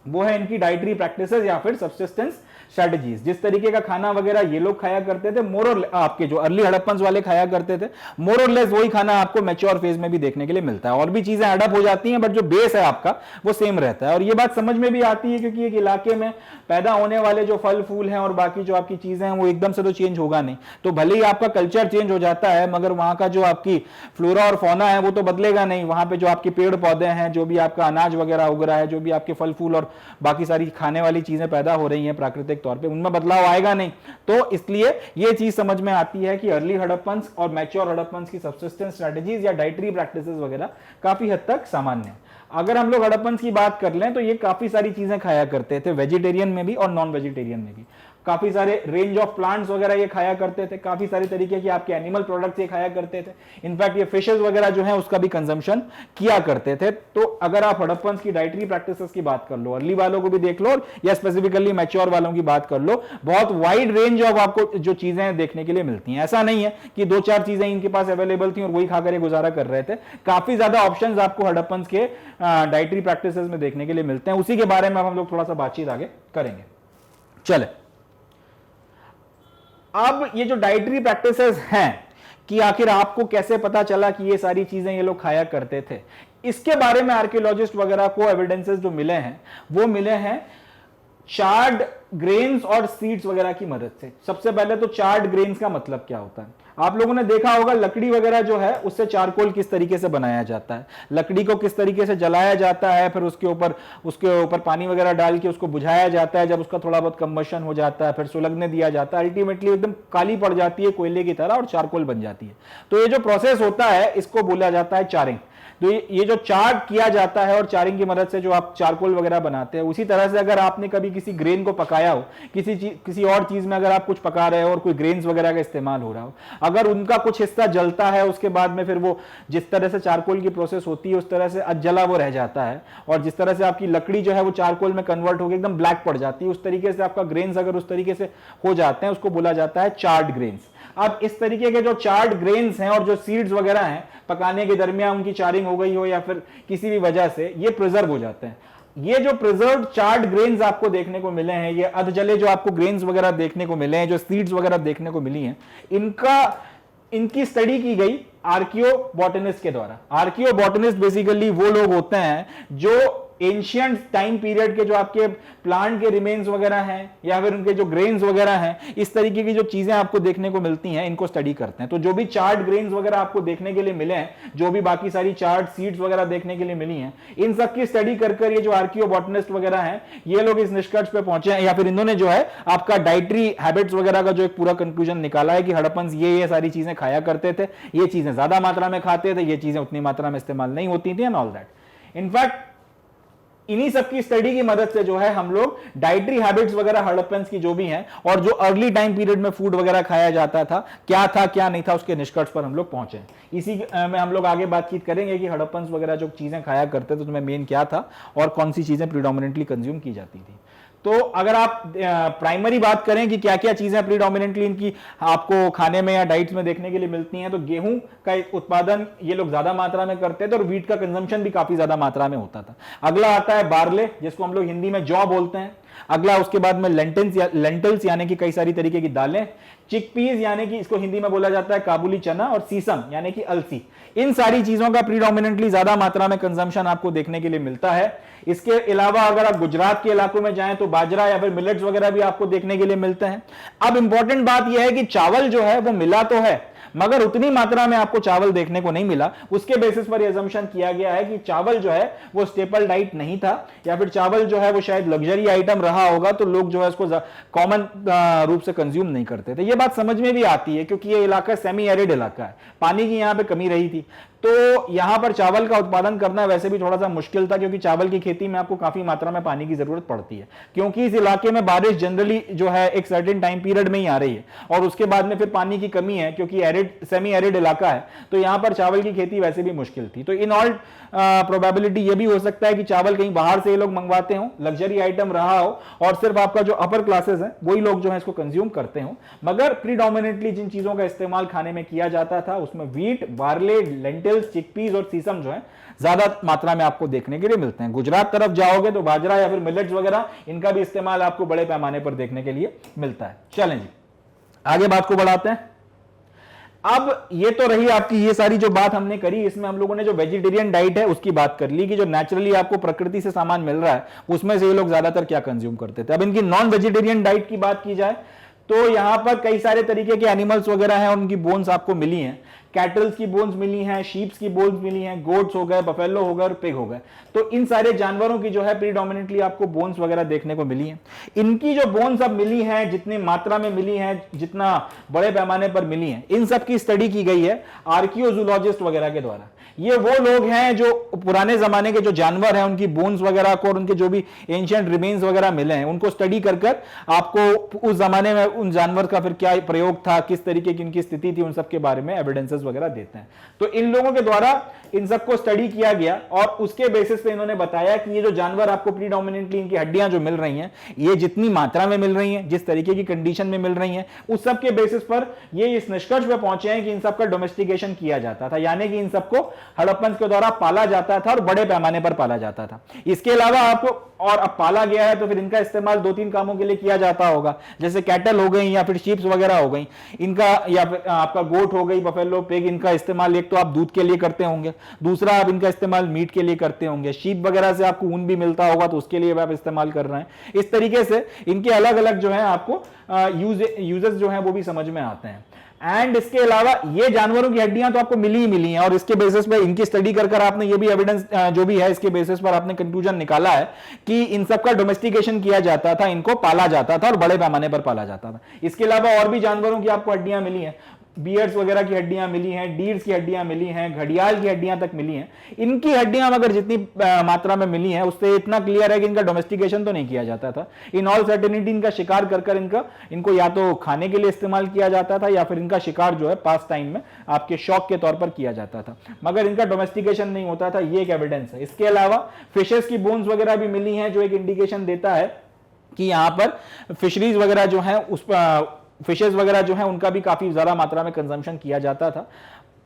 वो है इनकी डाइटरी प्रैक्टिसेस या फिर सब्सिस्टेंस स्ट्रैटेजीज। जिस तरीके का खाना वगैरह ये लोग खाया करते थे, मोर और आपके जो अर्ली हड़प्पन्स वाले खाया करते थे, मोर और लेस वही खाना आपको मैच्योर फेज में भी देखने के लिए मिलता है। और भी चीजें एडअप हो जाती हैं, बट जो बेस है आपका वो सेम रहता है। और ये बात समझ में भी आती है क्योंकि एक इलाके में पैदा होने वाले जो फल फूल हैं और बाकी जो आपकी चीजें हैं वो एकदम से तो चेंज होगा नहीं। तो भले ही आपका कल्चर चेंज हो जाता है, मगर वहां का जो आपकी फ्लोरा और फौना है वो तो बदलेगा नहीं। वहां पे जो आपके पेड़ पौधे हैं, जो भी आपका अनाज वगैरह उग रहा है, जो भी आपके फल फूल और बाकी सारी खाने वाली चीजें पैदा हो रही हैं प्राकृतिक तौर पे, उनमें बदलाव आएगा नहीं। तो इसलिए ये चीज समझ में आती है कि अर्ली हड़प्पन्स और मैच्योर हड़प्पन्स की सब्सिस्टेंस स्ट्रैटेजीज या डाइटरी प्रैक्टिसेस वगैरह काफी हद तक सामान्य है। अगर हम लोग हड़प्पन्स की बात कर लें तो ये काफी सारी चीजें खाया करते थे, वेजिटेरियन में भी और नॉन वेजिटेरियन में भी। काफी सारे रेंज ऑफ प्लांट्स वगैरह ये खाया करते थे, काफी सारे तरीके के आपके एनिमल प्रोडक्ट्स ये खाया करते थे। इनफैक्ट ये फिशेस वगैरह जो है उसका भी कंजम्पशन किया करते थे। तो अगर आप हड़प्पन्स की डाइटरी प्रैक्टिसेस की बात कर लो, अर्ली वालों को भी देख लो या स्पेसिफिकली मैच्योर वालों की बात कर लो, बहुत वाइड रेंज ऑफ आपको जो चीजें देखने के लिए मिलती हैं। ऐसा नहीं है कि दो चार चीजें इनके पास अवेलेबल थी और वही खाकर गुजारा कर रहे थे। काफी ज्यादा ऑप्शंस आपको हड़प्पन्स के डाइटरी प्रैक्टिसेस में देखने के लिए मिलते हैं। उसी के बारे में हम लोग थोड़ा सा बातचीत आगे करेंगे। चले, अब ये जो डाइटरी प्रैक्टिसेस हैं कि आखिर आपको कैसे पता चला कि ये सारी चीजें ये लोग खाया करते थे, इसके बारे में आर्कियोलॉजिस्ट वगैरह को एविडेंसेस जो मिले हैं वो मिले हैं चार्ड ग्रेन्स और सीड्स वगैरह की मदद से। सबसे पहले तो चार्ड ग्रेन्स का मतलब क्या होता है, आप लोगों ने देखा होगा लकड़ी वगैरह जो है उससे चारकोल किस तरीके से बनाया जाता है, लकड़ी को किस तरीके से जलाया जाता है, फिर उसके ऊपर पानी वगैरह डाल के उसको बुझाया जाता है। जब उसका थोड़ा बहुत कंबशन हो जाता है फिर सुलगने दिया जाता है, अल्टीमेटली एकदम काली पड़ जाती है कोयले की तरह और चारकोल बन जाती है। तो ये जो प्रोसेस होता है इसको बोला जाता है चारिंग। तो ये जो चार्ड किया जाता है और चारिंग की मदद से जो आप चारकोल वगैरह बनाते हैं, उसी तरह से अगर आपने कभी किसी ग्रेन को पकाया हो, किसी और चीज में अगर आप कुछ पका रहे हो और कोई ग्रेन्स वगैरह का इस्तेमाल हो रहा हो, अगर उनका कुछ हिस्सा जलता है उसके बाद में फिर वो जिस तरह से चारकोल की प्रोसेस होती है उस तरह से अधजला वो रह जाता है, और जिस तरह से आपकी लकड़ी जो है वो चारकोल में कन्वर्ट होकर एकदम ब्लैक पड़ जाती है, उस तरीके से आपका ग्रेन्स अगर उस तरीके से हो जाते हैं उसको बोला जाता है चार्ड ग्रेन्स। अब इस तरीके के जो चार्ड ग्रेन्स हैं और जो सीड्स वगैरह हैं, पकाने के दरमियान उनकी चारिंग हो गई हो या फिर किसी भी वजह से ये प्रिजर्व हो जाते हैं। ये जो प्रिजर्व्ड चार्ड ग्रेन्स आपको देखने को मिले हैं, ये अधजले जो आपको ग्रेन्स वगैरह देखने को मिले हैं, जो सीड्स वगैरह देखने को मिली हैं, इनकी स्टडी की गई आर्कियोबॉटनिस्ट के द्वारा। आर्कियोबॉटनिस्ट बेसिकली वो लोग होते हैं जो एंशियंट टाइम पीरियड के जो आपके प्लांट के रिमेन्स वगैरह हैं या फिर उनके जो ग्रेन्स वगैरह हैं, इस तरीके की जो चीजें आपको देखने को मिलती हैं इनको स्टडी करते हैं। तो जो भी चार्ट ग्रेन्स वगैरह आपको देखने के लिए मिले हैं, जो भी बाकी सारी चार्ट सीड्स वगैरह देखने के लिए मिली हैं, इन सब की स्टडी कर ये जो आर्कियोबॉटनिस्ट वगैरह हैं ये लोग इस निष्कर्ष पे पहुंचे हैं, या फिर इन्होंने जो है आपका डाइटरी हैबिट्स वगैरह का जो एक पूरा कंक्लूजन निकाला है कि हड़प्पन्स ये सारी चीजें खाया करते थे, ये चीजें ज्यादा मात्रा में खाते थे, ये चीजें उतनी मात्रा में इस्तेमाल नहीं होती थी एंड ऑल दैट। इनफैक्ट इन्हीं सबकी स्टडी की मदद से जो है हम लोग डाइटरी हैबिट्स वगैरह हड़प्पन्स की जो भी हैं और जो अर्ली टाइम पीरियड में फूड वगैरह खाया जाता था क्या नहीं था, उसके निष्कर्ष पर हम लोग पहुंचे। इसी में हम लोग आगे बातचीत करेंगे कि हड़प्पन्स वगैरह जो चीजें खाया करते थे तो उसमें मेन क्या था और कौन सी चीजें प्रीडोमिनेंटली कंज्यूम की जाती थी। तो अगर आप प्राइमरी बात करें कि क्या क्या चीजें प्रीडोमिनेंटली इनकी आपको खाने में या डाइट्स में देखने के लिए मिलती हैं, तो गेहूं का उत्पादन ये लोग ज्यादा मात्रा में करते थे और वीट का कंजम्पशन भी काफी ज्यादा मात्रा में होता था। अगला आता है बार्ले, जिसको हम लोग हिंदी में जौ बोलते हैं। अगला उसके बाद में लेंटिल्स यानी कि कई सारी तरीके की दालें, चिकपीस यानी कि इसको हिंदी में बोला जाता है काबुली चना, और सीसम यानी कि अलसी। इन सारी चीजों का प्रीडोमिनेंटली ज्यादा मात्रा में कंजम्पशन आपको देखने के लिए मिलता है। इसके अलावा अगर आप गुजरात के इलाकों में जाएं तो बाजरा या फिर मिलेट्स वगैरह भी आपको देखने के लिए मिलते हैं। अब इंपॉर्टेंट बात यह है कि चावल जो है वो मिला तो है, मगर उतनी मात्रा में आपको चावल देखने को नहीं मिला। उसके बेसिस पर यह अजम्पशन किया गया है कि चावल जो है वो स्टेपल डाइट नहीं था, या फिर चावल जो है वो शायद लग्जरी आइटम रहा होगा, तो लोग जो है इसको कॉमन रूप से कंज्यूम नहीं करते थे। ये बात समझ में भी आती है क्योंकि ये इलाका सेमी एरिड इलाका है, पानी की यहां पे कमी रही थी, तो यहां पर चावल का उत्पादन करना वैसे भी थोड़ा सा मुश्किल था, क्योंकि चावल की खेती में आपको काफी मात्रा में पानी की जरूरत पड़ती है, क्योंकि इस इलाके में बारिश जनरली जो है एक सर्टेन टाइम पीरियड में ही आ रही है, और उसके बाद में फिर पानी की कमी है, क्योंकि एरिड सेमी एरिड इलाका है, तो यहां पर चावल की खेती वैसे भी मुश्किल थी। तो इन ऑल प्रोबेबिलिटी ये भी हो सकता है कि चावल कहीं बाहर से ये लोग मंगवाते हो, लग्जरी आइटम रहा हो, और सिर्फ आपका जो अपर क्लासेस है वही लोग जो है इसको कंज्यूम करते हो। मगर प्रीडोमिनेटली जिन चीजों का इस्तेमाल खाने में किया जाता था उसमें व्हीट, बार्ले, लेंटिल्स, चिकपीस और सीसम जो है ज्यादा मात्रा में आपको देखने के लिए मिलते हैं। गुजरात तरफ जाओगे तो बाजरा या फिर मिलेट्स वगैरह, इनका भी इस्तेमाल आपको बड़े पैमाने पर देखने के लिए मिलता है। चलें जी, आगे बात को बढ़ाते हैं। अब ये तो रही आपकी ये सारी जो बात हमने करी, इसमें हम लोगों ने जो वेजिटेरियन डाइट है उसकी बात कर ली कि जो नेचुरली आपको प्रकृति से सामान मिल रहा है उसमें से ये लोग ज्यादातर क्या कंज्यूम करते थे। अब इनकी नॉन वेजिटेरियन डाइट की बात की जाए तो यहां पर कई सारे तरीके के एनिमल्स वगैरह हैं, उनकी बोन्स आपको मिली हैं। कैटल्स की बोन्स मिली हैं, शीप्स की बोन्स मिली हैं, गोट्स हो गए, बफेलो हो गए और पिग हो गए। तो इन सारे जानवरों की जो है प्रीडोमिनेटली आपको बोन्स वगैरह देखने को मिली हैं। इनकी जो बोन्स अब मिली हैं, जितनी मात्रा में मिली हैं, जितना बड़े पैमाने पर मिली हैं, इन सब की स्टडी की गई है आर्कियोजूलॉजिस्ट वगैरह के द्वारा। ये वो लोग हैं जो पुराने जमाने के जो जानवर हैं उनकी बोन्स वगैरह को और उनके जो भी एंशिएंट रिमेन्स वगैरह मिले हैं उनको स्टडी कर कर आपको उस जमाने में उन जानवर का फिर क्या प्रयोग था, किस तरीके की इनकी स्थिति थी, उन सब के बारे में एविडेंसेस वगैरह देते हैं। तो इन लोगों के द्वारा इन सबको स्टडी किया गया और उसके बेसिस पे इन्होंने बताया कि ये जो जानवर आपको प्रीडोमिनेटली इनकी हड्डियां जो मिल रही हैं, ये जितनी मात्रा में मिल रही हैं, जिस तरीके की कंडीशन में मिल रही हैं, उस सब के बेसिस पर ये इस निष्कर्ष पे पहुंचे हैं कि इन सबका डोमेस्टिकेशन किया जाता था, यानी कि इन सबको हड़प्पन के द्वारा पाला जाता था और बड़े पैमाने पर पाला जाता था। इसके अलावा आपको और अब पाला गया है तो फिर इनका इस्तेमाल 2-3 कामों के लिए किया जाता होगा, जैसे कैटल हो गई या फिर शीप्स वगैरह हो गई इनका, या फिर आपका गोट हो गई, बफेलो, पिग, इनका इस्तेमाल एक तो आप दूध के लिए करते होंगे, दूसरा आप इनका इस्तेमाल मीट के लिए करते होंगे, शीप वगैरह से आपको ऊन भी मिलता होगा तो उसके लिए आप इस्तेमाल कर रहे हैं। इस तरीके से इनके अलग अलग जो है आपको यूजेस जो है वो भी समझ में आते हैं। एंड इसके अलावा ये जानवरों की हड्डियां तो आपको मिली ही मिली हैं और इसके बेसिस पर इनकी स्टडी कर आपने ये भी एविडेंस जो भी है इसके बेसिस पर आपने कंक्लूजन निकाला है कि इन सब का डोमेस्टिकेशन किया जाता था, इनको पाला जाता था और बड़े पैमाने पर पाला जाता था। इसके अलावा और भी जानवरों की आपको हड्डियां मिली हैं, बियर्स वगैरह की हड्डियां मिली हैं, डीर्स की हड्डियां मिली हैं, घड़ियाल की हड्डियां तक मिली हैं। इनकी हड्डियां मगर जितनी मात्रा में मिली हैं उससे इतना क्लियर है कि इनका डोमेस्टिकेशन तो नहीं किया जाता था। इन ऑल सर्टेनिटी इनका शिकार कर इनको या तो खाने के लिए इस्तेमाल किया जाता था या फिर इनका शिकार जो है पास टाइम में आपके शौक के तौर पर किया जाता था, मगर इनका डोमेस्टिकेशन नहीं होता था। ये एक एविडेंस है। इसके अलावा फिशेस की बोन्स वगैरह भी मिली हैं जो एक इंडिकेशन देता है कि यहां पर फिशरीज वगैरह जो है उस फिशेस वगैरह जो है उनका भी काफी ज्यादा मात्रा में कंजम्पशन किया जाता था।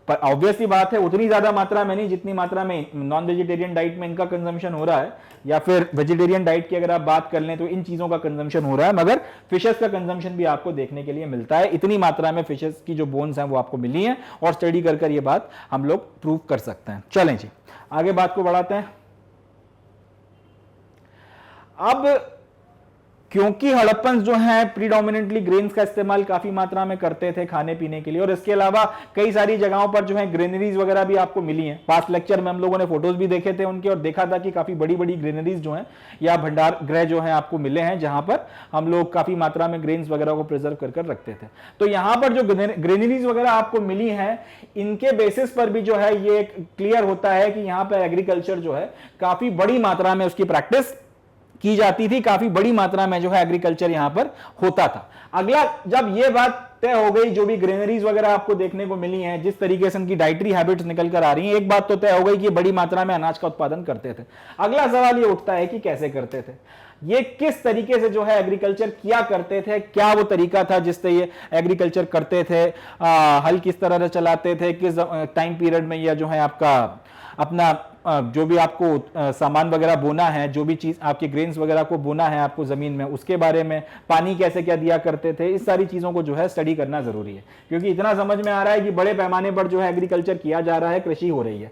पर ऑब्वियसली बात है उतनी ज्यादा मात्रा में नहीं जितनी मात्रा में नॉन वेजिटेरियन डाइट में इनका कंजम्पशन हो रहा है, या फिर वेजिटेरियन डाइट की अगर आप बात कर लें तो इन चीजों का कंजम्पशन हो रहा है, मगर फिशेस का कंजम्पशन भी आपको देखने के लिए मिलता है। इतनी मात्रा में फिशेस की जो बोन्स हैं वो आपको मिली हैं और स्टडी कर ये बात हम लोग प्रूव कर सकते हैं। चलें जी, आगे बात को बढ़ाते हैं। अब क्योंकि हड़प्पन जो है प्रीडोमिनेंटली ग्रेन्स का इस्तेमाल काफी मात्रा में करते थे खाने पीने के लिए, और इसके अलावा कई सारी जगहों पर जो है ग्रेनरीज वगैरह भी आपको मिली हैं। पास्ट लेक्चर में हम लोगों ने फोटोज भी देखे थे उनके और देखा था कि काफी बड़ी बड़ी ग्रेनरीज जो हैं या भंडार गृह जो है आपको मिले हैं जहां पर हम लोग काफी मात्रा में ग्रेन्स वगैरह को प्रिजर्व कर रखते थे। तो यहां पर जो ग्रेनरीज वगैरह आपको मिली है इनके बेसिस पर भी जो है ये क्लियर होता है कि यहां पर एग्रीकल्चर जो है काफी बड़ी मात्रा में उसकी प्रैक्टिस की जाती थी, काफी बड़ी मात्रा में जो है एग्रीकल्चर यहां पर होता था। अगला, जब ये बात तय हो गई, जो भी ग्रेनरीज वगैरह आपको देखने को मिली हैं, जिस तरीके से इनकी डाइटरी हैबिट्स निकल कर आ रही हैं, एक बात तो तय हो गई कि बड़ी मात्रा में अनाज का उत्पादन करते थे। अगला सवाल ये उठता है कि कैसे करते थे, ये किस तरीके से जो है एग्रीकल्चर किया करते थे, क्या वो तरीका था जिससे ये एग्रीकल्चर करते थे, हल किस तरह से चलाते थे, किस टाइम पीरियड में, या जो है आपका अपना जो भी आपको सामान वगैरह बोना है, जो भी चीज आपके ग्रेन्स वगैरह को बोना है आपको जमीन में, उसके बारे में, पानी कैसे क्या दिया करते थे, इस सारी चीजों को जो है स्टडी करना जरूरी है। क्योंकि इतना समझ में आ रहा है कि बड़े पैमाने पर जो है एग्रीकल्चर किया जा रहा है, कृषि हो रही है।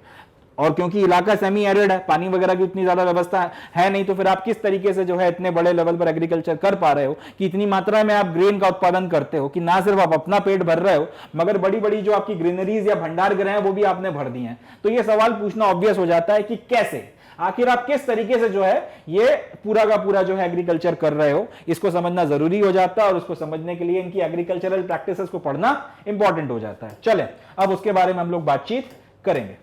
और क्योंकि इलाका सेमी एरिड है, पानी वगैरह की उतनी ज्यादा व्यवस्था है नहीं, तो फिर आप किस तरीके से जो है इतने बड़े लेवल पर एग्रीकल्चर कर पा रहे हो कि इतनी मात्रा में आप ग्रेन का उत्पादन करते हो कि ना सिर्फ आप अपना पेट भर रहे हो मगर बड़ी बड़ी जो आपकी ग्रीनरीज या भंडार गृह हैं वो भी आपने भर दिए हैं। तो ये सवाल पूछना ऑब्वियस हो जाता है कि कैसे, आखिर आप किस तरीके से जो है ये पूरा का पूरा जो है एग्रीकल्चर कर रहे हो, इसको समझना जरूरी हो जाता है और उसको समझने के लिए इनकी एग्रीकल्चरल प्रैक्टिसेस को पढ़ना इंपॉर्टेंट हो जाता है। चलें अब उसके बारे में हम लोग बातचीत करेंगे।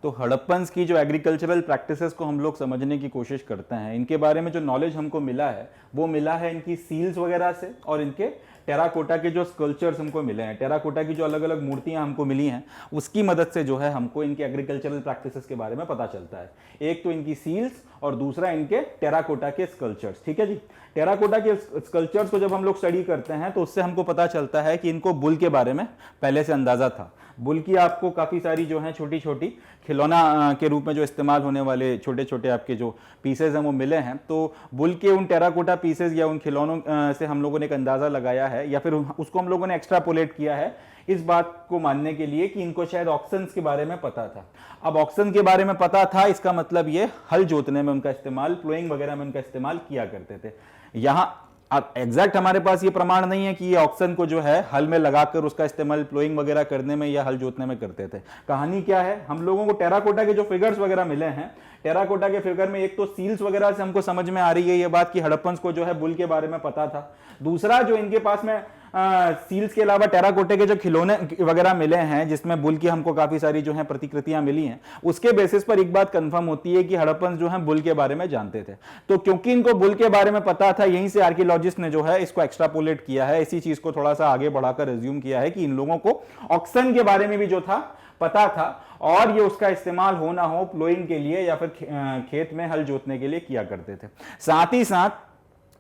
तो हड़प्पन्स की जो एग्रीकल्चरल प्रैक्टिसेस को हम लोग समझने की कोशिश करते हैं, इनके बारे में जो नॉलेज हमको मिला है वो मिला है इनकी सील्स वगैरह से और इनके टेराकोटा के जो स्कल्पचर्स हमको मिले हैं, टेराकोटा की जो अलग अलग मूर्तियां हमको मिली हैं उसकी मदद से जो है हमको इनके एग्रीकल्चरल प्रैक्टिसेस के बारे में पता चलता है। एक तो इनकी सील्स और दूसरा इनके टेराकोटा के स्कल्पचर्स। ठीक है जी, टेराकोटा के स्कल्पचर्स को जब हम लोग स्टडी करते हैं तो उससे हमको पता चलता है कि इनको बुल के बारे में पहले से अंदाजा था। बुल की आपको काफ़ी सारी जो है छोटी छोटी खिलौना के रूप में जो इस्तेमाल होने वाले छोटे छोटे आपके जो पीसेज हैं वो मिले हैं। तो बुल के उन टेराकोटा पीसेज या उन खिलौनों से हम लोगों ने एक अंदाज़ा लगाया है या फिर उसको हम लोगों ने एक्स्ट्रापोलेट किया है इस बात को मानने के लिए कि इनको शायद ऑक्सन्स के बारे में पता था। अब ऑक्सन के बारे में पता था इसका मतलब ये हल जोतने में उनका इस्तेमाल, प्लोइंग वगैरह में उनका इस्तेमाल किया करते थे। यहाँ अब एग्जैक्ट हमारे पास ये प्रमाण नहीं है कि ये ऑक्सन को जो है हल में लगाकर उसका इस्तेमाल प्लोइंग वगैरह करने में या हल जोतने में करते थे। कहानी क्या है, हम लोगों को टेराकोटा के जो फिगर्स वगैरह मिले हैं, टेराकोटा के फिगर में एक तो सील्स वगैरह से हमको समझ में आ रही है ये बात कि हड़प्पन्स को जो है बुल के बारे में पता था। दूसरा जो इनके पास में सील्स के अलावा टेराकोटे के जो खिलौने वगैरह मिले हैं जिसमें बुल की हमको काफी सारी जो है प्रतिकृतियां मिली हैं, उसके बेसिस पर एक बात कंफर्म होती है कि हड़प्पन्स जो है बुल के बारे में जानते थे। तो क्योंकि इनको बुल के बारे में पता था, यहीं से आर्कियोलॉजिस्ट ने जो है इसको एक्स्ट्रापोलेट किया है, इसी चीज को थोड़ा सा आगे बढ़ाकर रिज्यूम किया है कि इन लोगों को ऑक्सन के बारे में भी जो था पता था और ये उसका इस्तेमाल हो ना हो प्लोइंग के लिए या फिर खेत में हल जोतने के लिए किया करते थे। साथ ही साथ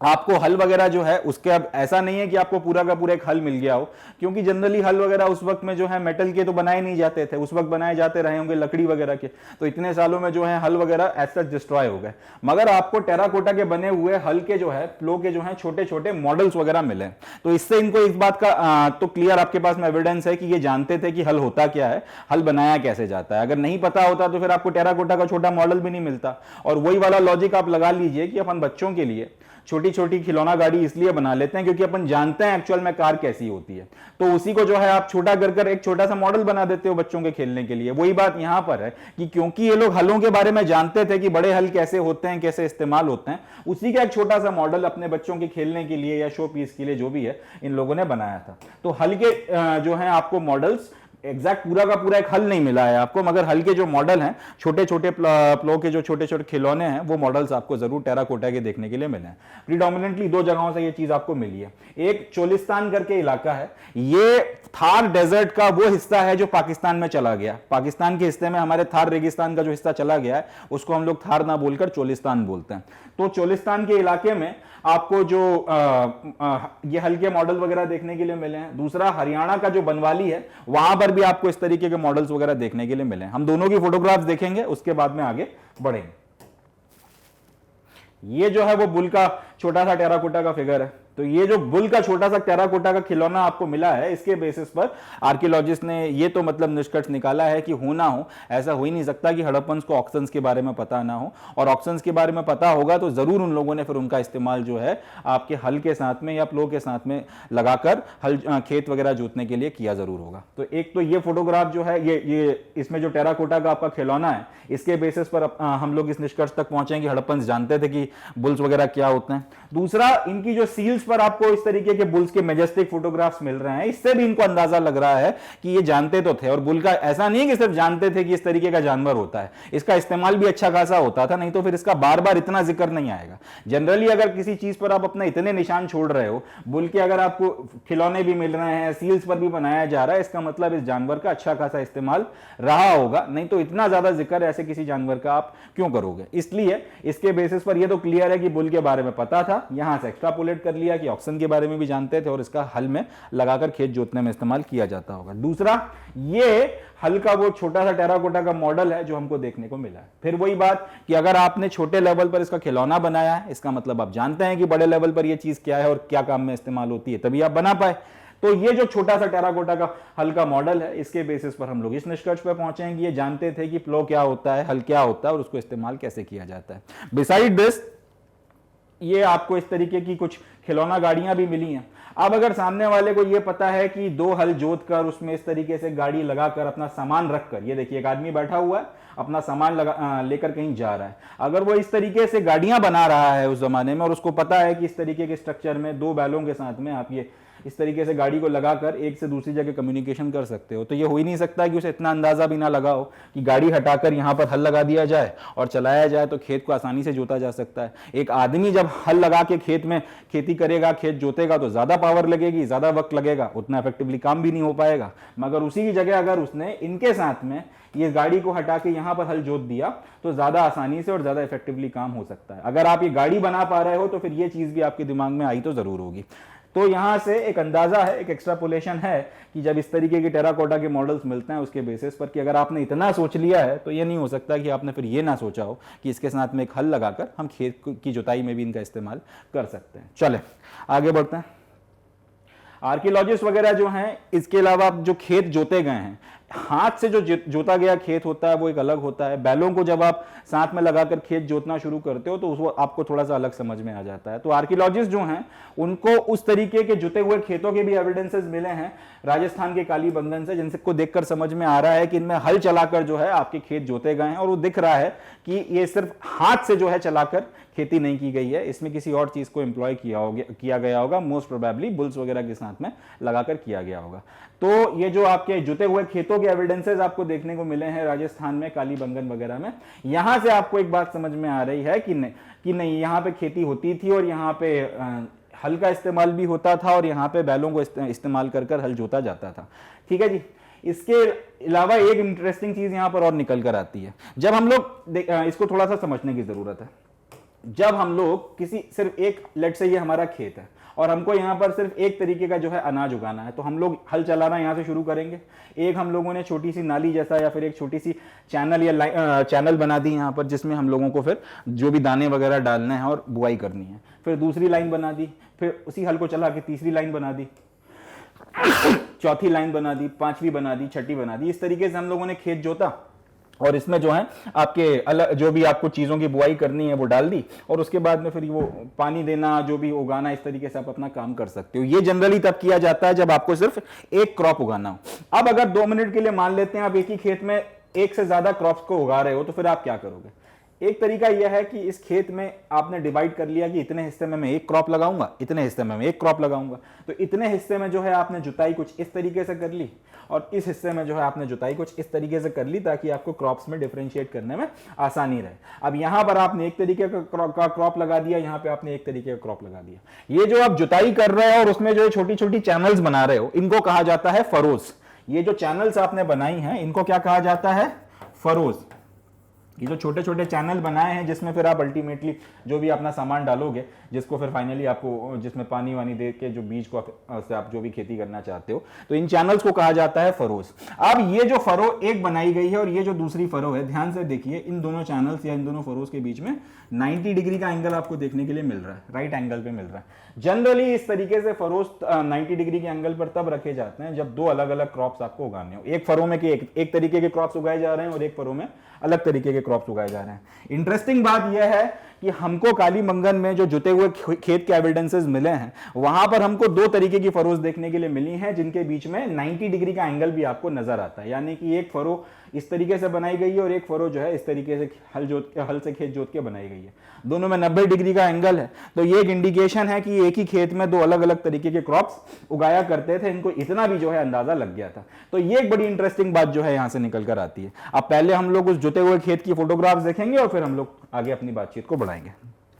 आपको हल वगैरह जो है उसके, अब ऐसा नहीं है कि आपको पूरा का पूरा एक हल मिल गया हो, क्योंकि जनरली हल वगैरह उस वक्त में जो है मेटल के तो बनाए नहीं जाते थे, उस वक्त बनाए जाते रहे होंगे लकड़ी वगैरह के। तो इतने सालों में जो है हल वगैरह ऐसा डिस्ट्रॉय हो गए, मगर आपको टेराकोटा के बने हुए हल के जो है प्लो के जो है छोटे छोटे मॉडल्स वगैरह मिले। तो इससे इनको इस बात का तो क्लियर आपके पास में एविडेंस है कि ये जानते थे कि हल होता क्या है, हल बनाया कैसे जाता है। अगर नहीं पता होता तो फिर आपको टेराकोटा का छोटा मॉडल भी नहीं मिलता। और वही वाला लॉजिक आप लगा लीजिए कि अपन बच्चों के लिए छोटी छोटी खिलौना गाड़ी इसलिए बना लेते हैं क्योंकि अपन जानते हैं एक्चुअल में कार कैसी होती है, तो उसी को जो है आप छोटा कर एक छोटा सा मॉडल बना देते हो बच्चों के खेलने के लिए। वही बात यहां पर है कि क्योंकि ये लोग हलों के बारे में जानते थे कि बड़े हल कैसे होते हैं, कैसे इस्तेमाल होते हैं, उसी का एक छोटा सा मॉडल अपने बच्चों के खेलने के लिए या शो पीस के लिए जो भी है इन लोगों ने बनाया था। तो हल के जो है आपको मॉडल्स एग्जैक्ट पूरा का पूरा एक हल नहीं मिला है आपको, मगर हल के जो मॉडल हैं, छोटे छोटे प्लो के जो छोटे छोटे खिलौने हैं, वो मॉडल्स आपको जरूर टेराकोटा के देखने के लिए मिले हैं। प्रीडोमिनेंटली दो जगहों से ये चीज आपको मिली है। एक चोलिस्तान करके इलाका है, ये थार डेजर्ट का वो हिस्सा है जो पाकिस्तान में चला गया। पाकिस्तान के हिस्से में हमारे थार रेगिस्तान का जो हिस्सा चला गया है उसको हम लोग थार ना बोलकर चोलिस्तान बोलते हैं। तो चोलिस्तान के इलाके में आपको जो ये हल के मॉडल वगैरह देखने के लिए मिले हैं। दूसरा हरियाणा का जो बनवाली है वहां पर भी आपको इस तरीके के मॉडल्स वगैरह देखने के लिए मिले हैं। हम दोनों की फोटोग्राफ्स देखेंगे, उसके बाद में आगे बढ़ेंगे। ये जो है वो बुल का छोटा सा टेराकोटा का फिगर है। तो ये जो बुल का छोटा सा टेराकोटा का खिलौना आपको मिला है, इसके बेसिस पर आर्कियोलॉजिस्ट ने ये तो मतलब निष्कर्ष निकाला है कि हो ना हो, ऐसा हो ही नहीं सकता कि हड़प्पन्स को ऑक्सन्स के बारे में पता ना हो, और ऑक्सन्स के बारे में पता होगा तो जरूर उन लोगों ने फिर उनका इस्तेमाल जो है आपके हल के साथ में या प्लो के साथ में लगाकर हल खेत वगैरह जोतने के लिए किया जरूर होगा। तो एक तो ये फोटोग्राफ जो है ये इसमें जो टेराकोटा का आपका खिलौना है, इसके बेसिस पर हम लोग इस निष्कर्ष तक पहुंचे कि हड़प्पन्स जानते थे कि बुल्स वगैरह क्या होते हैं। दूसरा, इनकी जो सील्स पर आपको इस तरीके के बुल्स के मैजेस्टिक फोटोग्राफ्स मिल रहे हैं, इससे भी इनको अंदाजा लग रहा है कि ये जानते तो थे। और बुल का ऐसा नहीं है कि सिर्फ जानते थे कि इस तरीके का जानवर होता है, इसका इस्तेमाल भी अच्छा खासा होता था, नहीं तो फिर इसका बार बार इतना जिक्र नहीं आएगा। जनरली अगर किसी चीज पर आप अपना इतने निशान छोड़ रहे हो, बुल के अगर आपको खिलौने भी मिल रहे हैं, सील्स पर भी बनाया जा रहा है, इसका मतलब इस जानवर का अच्छा खासा इस्तेमाल रहा होगा, नहीं तो इतना ज्यादा जिक्र ऐसे किसी जानवर का आप क्यों करोगे। इसलिए इसके बेसिस पर यह तो क्लियर है कि बुल के बारे में पता था, यहां से एक्स्ट्रापोलेट कर लिया कि ऑक्सन के बारे में भी जानते थे और इसका हल में लगाकर खेत जोतने में इस्तेमाल किया जाता होगा। दूसरा, ये हल का वो छोटा सा टेराकोटा का मॉडल है जो हमको देखने को मिला है। फिर वही बात कि अगर आपने छोटे लेवल पर इसका खिलौना बनाया है, इसका मतलब आप जानते हैं कि बड़े लेवल पर यह चीज क्या है और क्या काम में इस्तेमाल होती है, तभी आप बना पाए। तो ये जो छोटा सा टेराकोटा का हल का मॉडल है, इसके बेसिस पर हम लोग इस निष्कर्ष पर पहुंचे हैं कि ये जानते थे कि प्लो क्या होता है, हल क्या होता है और उसको इस्तेमाल कैसे किया जाता है। बिसाइड दिस, ये आपको इस तरीके की कुछ खिलौना गाड़ियां भी मिली हैं। अब अगर सामने वाले को ये पता है कि दो हल जोत कर उसमें इस तरीके से गाड़ी लगाकर अपना सामान रखकर, ये देखिए एक आदमी बैठा हुआ है अपना सामान लेकर कहीं जा रहा है, अगर वो इस तरीके से गाड़ियां बना रहा है उस जमाने में और उसको पता है कि इस तरीके के स्ट्रक्चर में दो बैलों के साथ में आप ये इस तरीके से गाड़ी को लगाकर एक से दूसरी जगह कम्युनिकेशन कर सकते हो, तो ये हो ही नहीं सकता कि उसे इतना अंदाजा भी ना लगा हो कि गाड़ी हटाकर यहां पर हल लगा दिया जाए और चलाया जाए तो खेत को आसानी से जोता जा सकता है। एक आदमी जब हल लगा के खेत में खेती करेगा, खेत जोतेगा, तो ज्यादा पावर लगेगी, ज्यादा वक्त लगेगा, उतना इफेक्टिवली काम भी नहीं हो पाएगा। मगर उसी की जगह अगर उसने इनके साथ में ये गाड़ी को हटा के यहां पर हल जोत दिया तो ज्यादा आसानी से और ज्यादा इफेक्टिवली काम हो सकता है। अगर आप ये गाड़ी बना पा रहे हो तो फिर ये चीज भी आपके दिमाग में आई तो जरूर होगी। तो यहां से एक अंदाजा है, एक एक्स्ट्रापोलेशन है कि जब इस तरीके के टेराकोटा के मॉडल्स मिलते हैं उसके बेसिस पर कि अगर आपने इतना सोच लिया है तो ये नहीं हो सकता कि आपने फिर ये ना सोचा हो कि इसके साथ में एक हल लगाकर हम खेत की जुताई में भी इनका इस्तेमाल कर सकते हैं। चले आगे बढ़ते हैं। आर्कियोलॉजिस्ट वगैरह जो हैं, इसके अलावा जो खेत जोते गए हैं, हाथ से जो जोता गया खेत होता है वो एक अलग होता है। बैलों को जब आप साथ में लगाकर खेत जोतना शुरू करते हो तो उसको आपको थोड़ा सा अलग समझ में आ जाता है। तो आर्कियोलॉजिस्ट जो हैं उनको उस तरीके के जुते हुए खेतों के भी एविडेंसेस मिले हैं राजस्थान के कालीबंगन से, जिनको देखकर समझ में आ रहा है कि इनमें हल चलाकर जो है आपके खेत जोते गए हैं और वो दिख रहा है कि ये सिर्फ हाथ से जो है चलाकर खेती नहीं की गई है, इसमें किसी और चीज को एम्प्लॉय किया गया होगा, मोस्ट प्रोबेबली बुल्स वगैरह के साथ में लगाकर किया गया होगा। तो ये जो आपके जुते हुए खेतों के एविडेंसेस आपको देखने को मिले हैं राजस्थान में कालीबंगन वगैरह में, यहां से आपको एक बात समझ में आ रही है कि नहीं यहाँ पे खेती होती थी और यहाँ पे हल का इस्तेमाल भी होता था और यहाँ पे बैलों को इस्तेमाल कर हल जोता जाता था। ठीक है जी। इसके अलावा एक इंटरेस्टिंग चीज यहां पर और निकल कर आती है, जब हम लोग इसको थोड़ा सा समझने की जरूरत है। जब हम लोग किसी सिर्फ एक, लेट से ये हमारा खेत है और हमको यहाँ पर सिर्फ एक तरीके का जो है अनाज उगाना है, तो हम लोग हल चलाना यहाँ से शुरू करेंगे। एक हम लोगों ने छोटी सी नाली जैसा या फिर एक छोटी सी चैनल या चैनल बना दी यहाँ पर, जिसमें हम लोगों को फिर जो भी दाने वगैरह डालने हैं और बुआई करनी है। फिर दूसरी लाइन बना दी, फिर उसी हल को चला के तीसरी लाइन बना दी, चौथी लाइन बना दी, पांचवी बना दी, छठी बना दी। इस तरीके से हम लोगों ने खेत जोता और इसमें जो है आपके अलग जो भी आपको चीज़ों की बुआई करनी है वो डाल दी और उसके बाद में फिर वो पानी देना, जो भी उगाना, इस तरीके से आप अपना काम कर सकते हो। ये जनरली तब किया जाता है जब आपको सिर्फ एक क्रॉप उगाना हो। अब अगर 2 मिनट के लिए मान लेते हैं आप एक ही खेत में एक से ज्यादा क्रॉप्स को उगा रहे हो, तो फिर आप क्या करोगे? एक तरीका यह है कि इस खेत में आपने डिवाइड कर लिया कि इतने हिस्से में मैं एक क्रॉप लगाऊंगा, इतने हिस्से में मैं एक क्रॉप लगाऊंगा। तो इतने हिस्से में जो है आपने जुताई कुछ इस तरीके से कर ली और इस हिस्से में जो है आपने जुताई कुछ इस तरीके से कर ली, ताकि आपको क्रॉप्स में डिफरेंशिएट करने में आसानी रहे। अब यहां पर आपने एक तरीके का क्रॉप लगा दिया, यहां पे आपने एक तरीके का क्रॉप लगा दिया। ये जो आप जुताई कर रहे हो और उसमें जो छोटी छोटी चैनल्स बना रहे हो, इनको कहा जाता है फरोज। ये जो चैनल्स आपने बनाई हैं इनको क्या कहा जाता है? फरोज। ये जो छोटे छोटे चैनल बनाए हैं जिसमें फिर आप अल्टीमेटली जो भी अपना सामान डालोगे, जिसको फिर फाइनली आपको जिसमें पानी वानी दे के जो बीज को से आप जो भी खेती करना चाहते हो, तो इन चैनल्स को कहा जाता है फरोज। अब ये जो फरो एक बनाई गई है और ये जो दूसरी फरो है, ध्यान से देखिए, इन दोनों चैनल्स या इन दोनों फरोज के बीच में 90 डिग्री का एंगल आपको देखने के लिए मिल रहा है, राइट एंगल पे मिल रहा है। जनरली इस तरीके से फरोज 90 डिग्री के एंगल पर तब रखे जाते हैं जब दो अलग अलग क्रॉप्स आपको उगाने हो। एक फरो में एक तरीके के क्रॉप्स उगाए जा रहे हैं और एक फरो में अलग तरीके के क्रॉप्स उगाए जा रहे हैं। इंटरेस्टिंग बात यह है कि हमको कालीबंगन में जो जुते हुए खेत के एविडेंसेस मिले हैं, वहां पर हमको दो तरीके की फरोज देखने के लिए मिली हैं जिनके बीच में 90 डिग्री का एंगल भी आपको नजर आता है। यानी कि एक फरो इस तरीके से बनाई गई है और एक फरो जो है इस तरीके से हल से खेत जोत के बनाई गई है। दोनों में 90 डिग्री का एंगल है, तो ये एक इंडिकेशन है कि एक ही खेत में दो अलग अलग तरीके के क्रॉप्स उगाया करते थे। इनको इतना भी जो है अंदाजा लग गया था। तो ये एक बड़ी इंटरेस्टिंग बात जो है यहां से निकल कर आती है। अब पहले हम लोग उस जुते हुए खेत की फोटोग्राफ्स देखेंगे और फिर हम लोग आगे अपनी बातचीत को बढ़ाएंगे।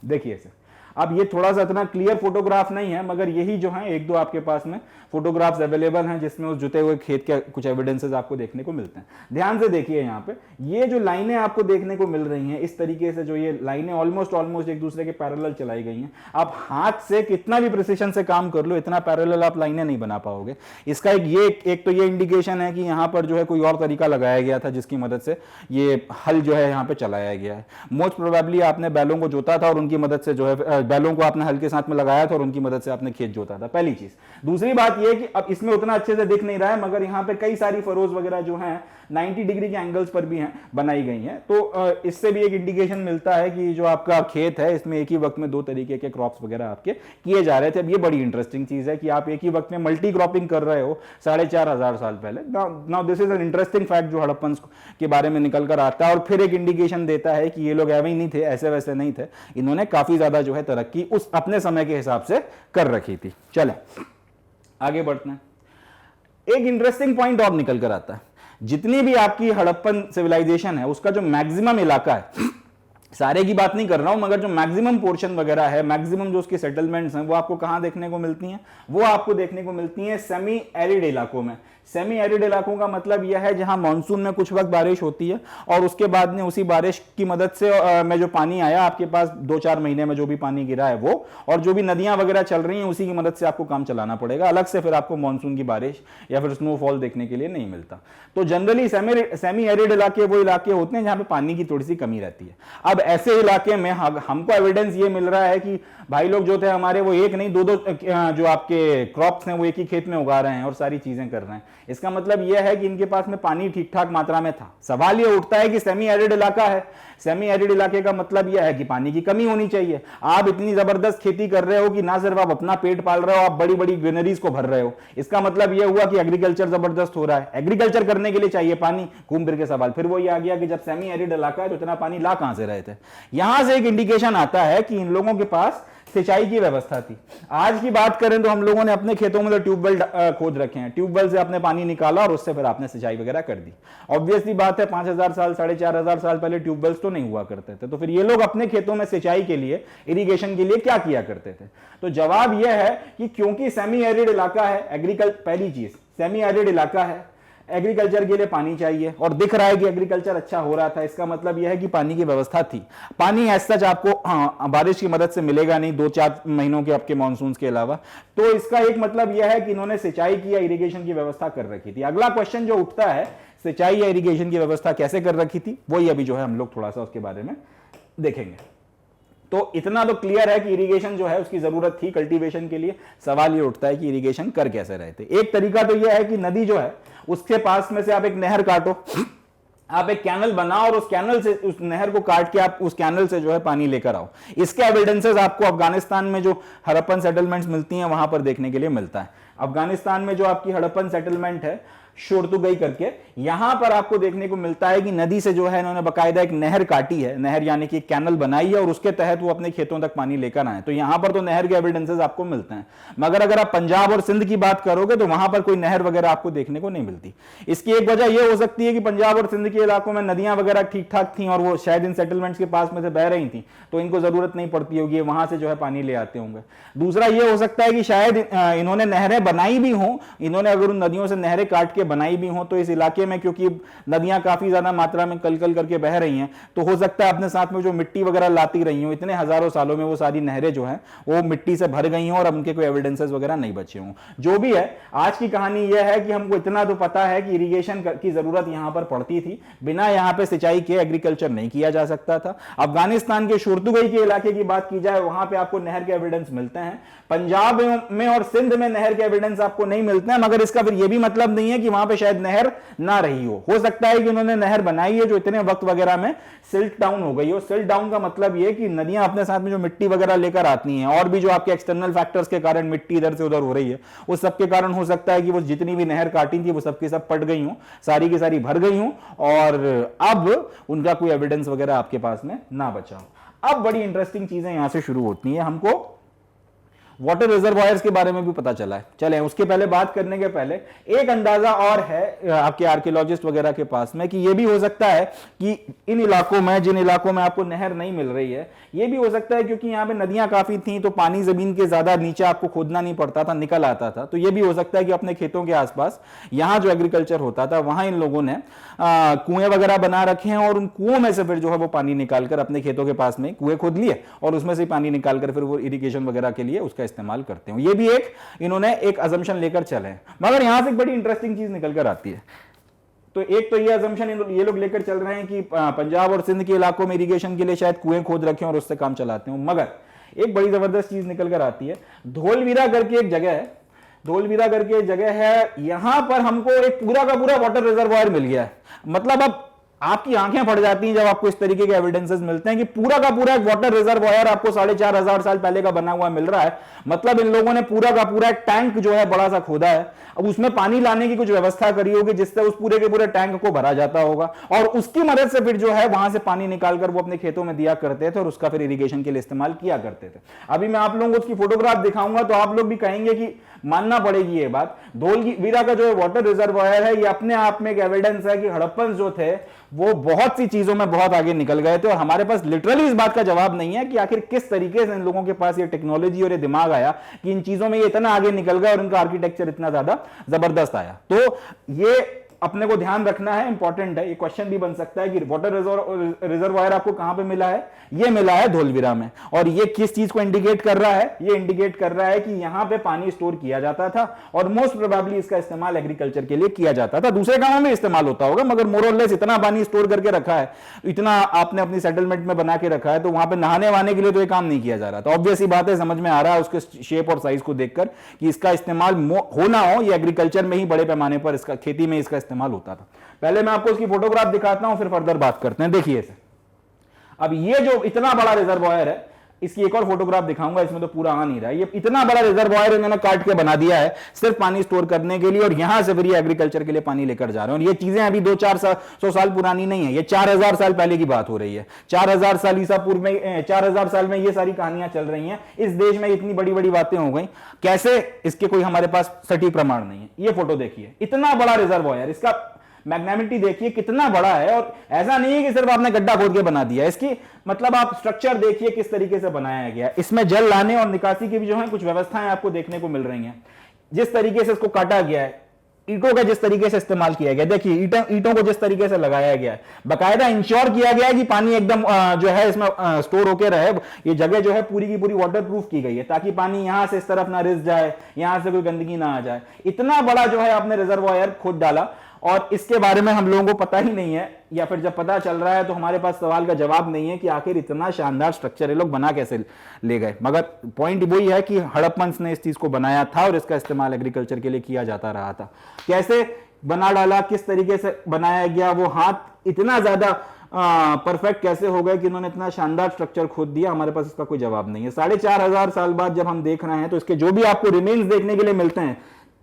देखिए इसे। अब ये थोड़ा सा इतना क्लियर फोटोग्राफ नहीं है, मगर यही जो है एक दो आपके पास में फोटोग्राफ्स अवेलेबल हैं जिसमें उस जुते हुए खेत के कुछ एविडेंसेस आपको देखने को मिलते हैं। ध्यान से देखिए, यहाँ पे ये जो लाइनें आपको देखने को मिल रही हैं, इस तरीके से जो ये लाइनें ऑलमोस्ट एक दूसरे के पैरेलल चलाई गई हैं। आप हाथ से कितना भी प्रिसिशन से काम कर लो, इतना पैरेलल आप लाइनें नहीं बना पाओगे। इसका एक तो ये इंडिकेशन है कि यहाँ पर जो है कोई और तरीका लगाया गया था जिसकी मदद से ये हल जो है यहाँ पे चलाया गया है। मोस्ट प्रोबेबली आपने बैलों को जोता था और उनकी मदद से जो है बैलों को आपने हल्के साथ में लगाया था और उनकी मदद से आपने खेत जोता था, पहली चीज। दूसरी बात यह कि अब इसमें उतना अच्छे से दिख नहीं रहा है, मगर यहाँ पे कई सारी फरोज वगैरह जो हैं 90 डिग्री के एंगल्स पर भी हैं, बनाई गई हैं। तो इससे भी एक इंडिकेशन मिलता है कि जो आपका खेत है इसमें एक ही वक्त में दो तरीके के क्रॉप्स वगैरह आपके किए जा रहे थे। अब ये बड़ी इंटरेस्टिंग चीज है कि आप एक ही वक्त में मल्टी क्रॉपिंग कर रहे हो 4,500 साल पहले। Now this is an interesting fact जो हड़प्पन के बारे में निकल कर आता है, और फिर एक इंडिकेशन देता है कि ये लोग ऐसे ही नहीं थे, ऐसे वैसे नहीं थे, इन्होंने काफी ज्यादा जो है तरक्की उस अपने समय के हिसाब से कर रखी थी। चले आगे बढ़ते हैं। एक इंटरेस्टिंग पॉइंट और निकल कर आता है, जितनी भी आपकी हड़प्पन सिविलाइजेशन है उसका जो मैक्सिमम इलाका है, सारे की बात नहीं कर रहा हूं, मगर जो मैक्सिमम पोर्शन वगैरह है, मैक्सिमम जो उसकी सेटलमेंट्स हैं, वो आपको कहां देखने को मिलती हैं? वो आपको देखने को मिलती हैं सेमी एरिड इलाकों में। सेमी एरिड इलाकों का मतलब यह है जहां मानसून में कुछ वक्त बारिश होती है और उसके बाद में उसी बारिश की मदद से में जो पानी आया आपके पास 2-4 महीने में जो भी पानी गिरा है वो, और जो भी नदियां वगैरह चल रही हैं उसी की मदद से आपको काम चलाना पड़ेगा। अलग से फिर आपको मानसून की बारिश या फिर स्नोफॉल देखने के लिए नहीं मिलता। तो जनरली सेमी एरिड इलाके वो इलाके होते हैं जहां पे पानी की थोड़ी सी कमी रहती है। अब ऐसे इलाके में हमको एविडेंस ये मिल रहा है कि भाई लोग जो थे हमारे वो एक नहीं दो जो आपके क्रॉप्स हैं वो एक ही खेत में उगा रहे हैं और सारी चीजें कर रहे हैं। इसका मतलब यह है कि इनके पास में पानी ठीक ठाक मात्रा में था। सवाल यह उठता है कि सेमी एरिड इलाका है, सेमी एरिड इलाके का मतलब यह है कि पानी की कमी होनी चाहिए। आप इतनी जबरदस्त खेती कर रहे हो कि ना सिर्फ आप अपना पेट पाल रहे हो, आप बड़ी बड़ी ग्रीनरीज को भर रहे हो। इसका मतलब यह हुआ कि एग्रीकल्चर जबरदस्त हो रहा है। एग्रीकल्चर करने के लिए चाहिए पानी। घूम फिर के सवाल फिर वही आ गया कि जब सेमी एरिड इलाका है तो इतना पानी ला कहां से रहे थे? यहां से एक इंडिकेशन आता है कि इन लोगों के पास सिंचाई की व्यवस्था थी। आज की बात करें तो हम लोगों ने अपने खेतों में तो ट्यूबवेल खोद रखे हैं, ट्यूबवेल से आपने पानी निकाला और उससे फिर आपने सिंचाई वगैरह कर दी। ऑब्वियसली बात है 5,000 साल 4,500 साल पहले ट्यूबवेल्स तो नहीं हुआ करते थे, तो फिर ये लोग अपने खेतों में सिंचाई के लिए, इरिगेशन के लिए क्या किया करते थे? तो जवाब यह है कि क्योंकि सेमी एरिड इलाका है, पहली चीज सेमी एरिड इलाका है, एग्रीकल्चर के लिए पानी चाहिए और दिख रहा है कि एग्रीकल्चर अच्छा हो रहा था। इसका मतलब यह है कि पानी की व्यवस्था थी। पानी एज सच आपको बारिश की मदद से मिलेगा नहीं 2-4 महीनों के आपके मानसून के अलावा। तो इसका एक मतलब यह है कि इन्होंने सिंचाई की या इरिगेशन की व्यवस्था कर रखी थी। अगला क्वेश्चन जो उठता है, सिंचाई या इरिगेशन की व्यवस्था कैसे कर रखी थी, वही अभी जो है हम लोग थोड़ा सा उसके बारे में देखेंगे। तो इतना तो क्लियर है कि इरिगेशन जो है उसकी जरूरत थी कल्टीवेशन के लिए। सवाल ये उठता है कि इरिगेशन कर कैसे रहे थे? एक तरीका तो यह है कि नदी जो है उसके पास में से आप एक नहर काटो, आप एक कैनल बनाओ और उस कैनल से, उस नहर को काट के आप उस कैनल से जो है पानी लेकर आओ। इसके एविडेंसेस आपको अफगानिस्तान में जो हड़प्पन सेटलमेंट्स मिलती हैं वहां पर देखने के लिए मिलता है। अफगानिस्तान में जो आपकी हड़प्पन सेटलमेंट है शोरतुगई करके, यहां पर आपको देखने को मिलता है कि नदी से जो है इन्होंने बकायदा एक नहर काटी है, नहर यानी कि कैनल बनाई है और उसके तहत वो अपने खेतों तक पानी लेकर आए। तो यहां पर तो नहर के एविडेंसेस आपको मिलते हैं, मगर अगर आप पंजाब और सिंध की बात करोगे तो वहां पर कोई नहर वगैरह आपको देखने को नहीं मिलती। इसकी एक वजह यह हो सकती है कि पंजाब और सिंध के इलाकों में नदियां वगैरह ठीक ठाक थी और वो शायद इन सेटलमेंट्स के पास में से बह रही थी, तो इनको जरूरत नहीं पड़ती होगी, वहां से जो है पानी ले आते होंगे। दूसरा यह हो सकता है कि शायद इन्होंने नहरें बनाई भी हों, इन्होंने अगर उन नदियों से नहरें काट के बनाई भी हों तो इस इलाके में क्योंकि नदियां काफी ज्यादा मात्रा में कल करके बह रही हैं, तो हो सकता है अपने साथ में जो मिट्टी वगैरह लाती रही हो, इतने हजारों सालों में वो सारी नहरें जो हैं वो मिट्टी से भर गई हों और अब उनके कोई एविडेंसेस वगैरह नहीं बचे हों। जो भी है, आज की कहानी यह है कि हमको इतना तो पता है कि इरिगेशन की जरूरत यहां पर पड़ती थी। बिना यहां पे सिंचाई के एग्रीकल्चर नहीं किया जा सकता था। अफगानिस्तान के शोरतुगई के इलाके की बात की जाए, वहां पे आपको नहर के एविडेंस मिलते हैं। पंजाब में और सिंध में नहर के एविडेंस आपको नहीं मिलते हैं, मगर इसका फिर यह भी मतलब नहीं है कि वहां पे शायद नहर ना रही हो सकता है कि उन्होंने नहर बनाई है जो इतने वक्त वगैरह में सिल्ट डाउन हो गई हो। सिल्ट डाउन का मतलब यह कि नदियां अपने साथ में जो मिट्टी वगैरह लेकर आती हैं और भी जो आपके एक्सटर्नल फैक्टर्स के कारण मिट्टी इधर से उधर हो रही है, उस सब के कारण हो सकता है कि वो जितनी भी नहर काटी थी वो सबकी सब पट गई हो, सारी की सारी भर गई हो और अब उनका कोई एविडेंस वगैरह आपके पास में ना बचा हो। अब बड़ी इंटरेस्टिंग चीजें यहां से शुरू होती हैं। हमको वाटर रिजर्वायर्स के बारे में भी पता चला है। चलें, उसके पहले बात करने के पहले एक अंदाजा और है आपके आर्कियोलॉजिस्ट वगैरह के पास में कि यह भी हो सकता है कि इन इलाकों में, जिन इलाकों में आपको नहर नहीं मिल रही है, यह भी हो सकता है क्योंकि यहां पे नदियां काफी थी तो पानी जमीन के ज्यादा नीचे आपको खोदना नहीं पड़ता था, निकल आता था। तो यह भी हो सकता है कि अपने खेतों के आसपास यहां जो एग्रीकल्चर होता था वहां इन लोगों ने कुएं वगैरह बना रखे हैं और उन कुओं में से फिर जो है वो पानी निकालकर अपने खेतों के पास में कुएं खोद लिए और उसमें से पानी निकालकर फिर वो इरिगेशन वगैरह के लिए उसका इस्तेमाल करते हो। ये भी एक इन्होंने एक अजम्पशन लेकर चले, मगर यहां से एक बड़ी इंटरेस्टिंग चीज निकल कर आती है। तो एक तो ये अजम्पशन ये लोग लेकर चल रहे हैं कि पंजाब और सिंध के इलाकों में इरिगेशन के लिए शायद कुएं खोद रखे और उससे काम चलाते हो, मगर एक बड़ी जबरदस्त चीज निकल कर आती है। धोलवीरा करके एक जगह है, धोलवीरा करके एक जगह है, यहां पर हमको एक पूरा का पूरा वाटर रिजर्वायर मिल गया है। मतलब अब आपकी आंखें फट जाती हैं जब आपको इस तरीके के एविडेंसेस मिलते हैं कि पूरा का पूरा एक वाटर रिजर्वायर आपको 4,500 साल पहले का बना हुआ मिल रहा है। मतलब इन लोगों ने पूरा का पूरा एक टैंक जो है बड़ा सा खोदा है, अब उसमें पानी लाने की कुछ व्यवस्था करी होगी जिससे उस पूरे के पूरे टैंक को भरा जाता होगा और उसकी मदद से फिर जो है वहां से पानी निकालकर वो अपने खेतों में दिया करते थे और उसका फिर इरिगेशन के लिए इस्तेमाल किया करते थे। अभी मैं आप लोगों को उसकी फोटोग्राफ दिखाऊंगा तो आप लोग भी कहेंगे कि मानना पड़ेगी ये बात, धोलवीरा का जो वाटर रिजर्वायर है ये अपने आप में एक एविडेंस है कि हड़प्पन जो थे वो बहुत सी चीजों में बहुत आगे निकल गए थे और हमारे पास लिटरली इस बात का जवाब नहीं है कि आखिर किस तरीके से इन लोगों के पास ये टेक्नोलॉजी और ये दिमाग आया कि इन चीजों में ये इतना आगे निकल गया और इनका आर्किटेक्चर इतना ज्यादा जबरदस्त आया। तो ये अपने को ध्यान रखना है, इंपॉर्टेंट है। ये क्वेश्चन भी बन सकता है कि वाटर रिजर्वायर आपको कहां पे मिला है, ये मिला है धोलवीरा में। और ये किस चीज को इंडिकेट कर रहा है, ये इंडिकेट कर रहा है कि यहां पे पानी स्टोर किया जाता था और मोस्ट प्रोबेबली इसका इस्तेमाल एग्रीकल्चर के लिए किया जाता था। दूसरे कामों में इस्तेमाल होता होगा मगर मोर और लेस इतना पानी स्टोर करके रखा है, इतना आपने अपनी सेटलमेंट में बना के रखा है, तो वहां पे नहाने वाने के लिए तो ये काम नहीं किया जा रहा था। ऑब्वियस ही बात है, समझ में आ रहा है उसके शेप और साइज को देखकर कि इसका इस्तेमाल हो ना हो, ये एग्रीकल्चर में ही बड़े पैमाने पर इसका, खेती में इसका इस्तेमाल होता था। पहले मैं आपको इसकी फोटोग्राफ दिखाता हूं फिर फर्दर बात करते हैं। देखिए इसे, अब ये जो इतना बड़ा रिजर्वायर है इसकी एक और फोटोग्राफ दिखाऊंगा, इसमें तो पूरा आ नहीं रहा है। ये इतना बड़ा रिजर्वायर इन्होंने काट के बना दिया है सिर्फ पानी स्टोर करने के लिए और यहां से फिर ये एग्रीकल्चर के लिए पानी लेकर जा रहे हैं। और ये चीजें अभी 200-400 साल पुरानी नहीं है, ये 4,000 साल पहले की बात हो रही है। 4,000 साल ईसा पूर्व में, 4,000 साल में ये सारी कहानियां चल रही हैं। इस देश में इतनी बड़ी बड़ी बातें हो गई, कैसे, इसके कोई हमारे पास सटीक प्रमाण नहीं है। ये फोटो देखिए, इतना बड़ा रिजर्वायर, इसका मैग्नेमिटी देखिए कितना बड़ा है। और ऐसा नहीं है कि सिर्फ आपने गड्ढा खोद के बना दिया, इसकी मतलब आप स्ट्रक्चर देखिए किस तरीके से बनाया गया। इसमें जल लाने और निकासी की भी जो है कुछ व्यवस्थाएं आपको देखने को मिल रही हैं। जिस तरीके से इसको काटा गया है, ईंटों का जिस तरीके से इस्तेमाल किया गया, देखिए ईंटों को जिस तरीके से लगाया गया है, बाकायदा इंश्योर किया गया है कि पानी एकदम जो है इसमें स्टोर होकर रहे। ये जगह जो है पूरी की पूरी वाटर प्रूफ की गई है ताकि पानी यहां से इस तरफ ना रिस जाए, यहां से कोई गंदगी ना आ जाए। इतना बड़ा जो है आपने रिजर्वायर खोद डाला और इसके बारे में हम लोगों को पता ही नहीं है, या फिर जब पता चल रहा है तो हमारे पास सवाल का जवाब नहीं है कि आखिर इतना शानदार स्ट्रक्चर ये लोग बना कैसे ले गए। मगर पॉइंट वही है कि हड़प्पन्स ने इस चीज को बनाया था और इसका इस्तेमाल एग्रीकल्चर के लिए किया जाता रहा था। कैसे बना डाला, किस तरीके से बनाया गया, वो हाथ इतना ज्यादा परफेक्ट कैसे हो गए कि इन्होंने इतना शानदार स्ट्रक्चर खोद दिया, हमारे पास इसका कोई जवाब नहीं है। 4,500 साल बाद जब हम देख रहे हैं तो इसके जो भी आपको रिमेन्स देखने के लिए मिलते हैं,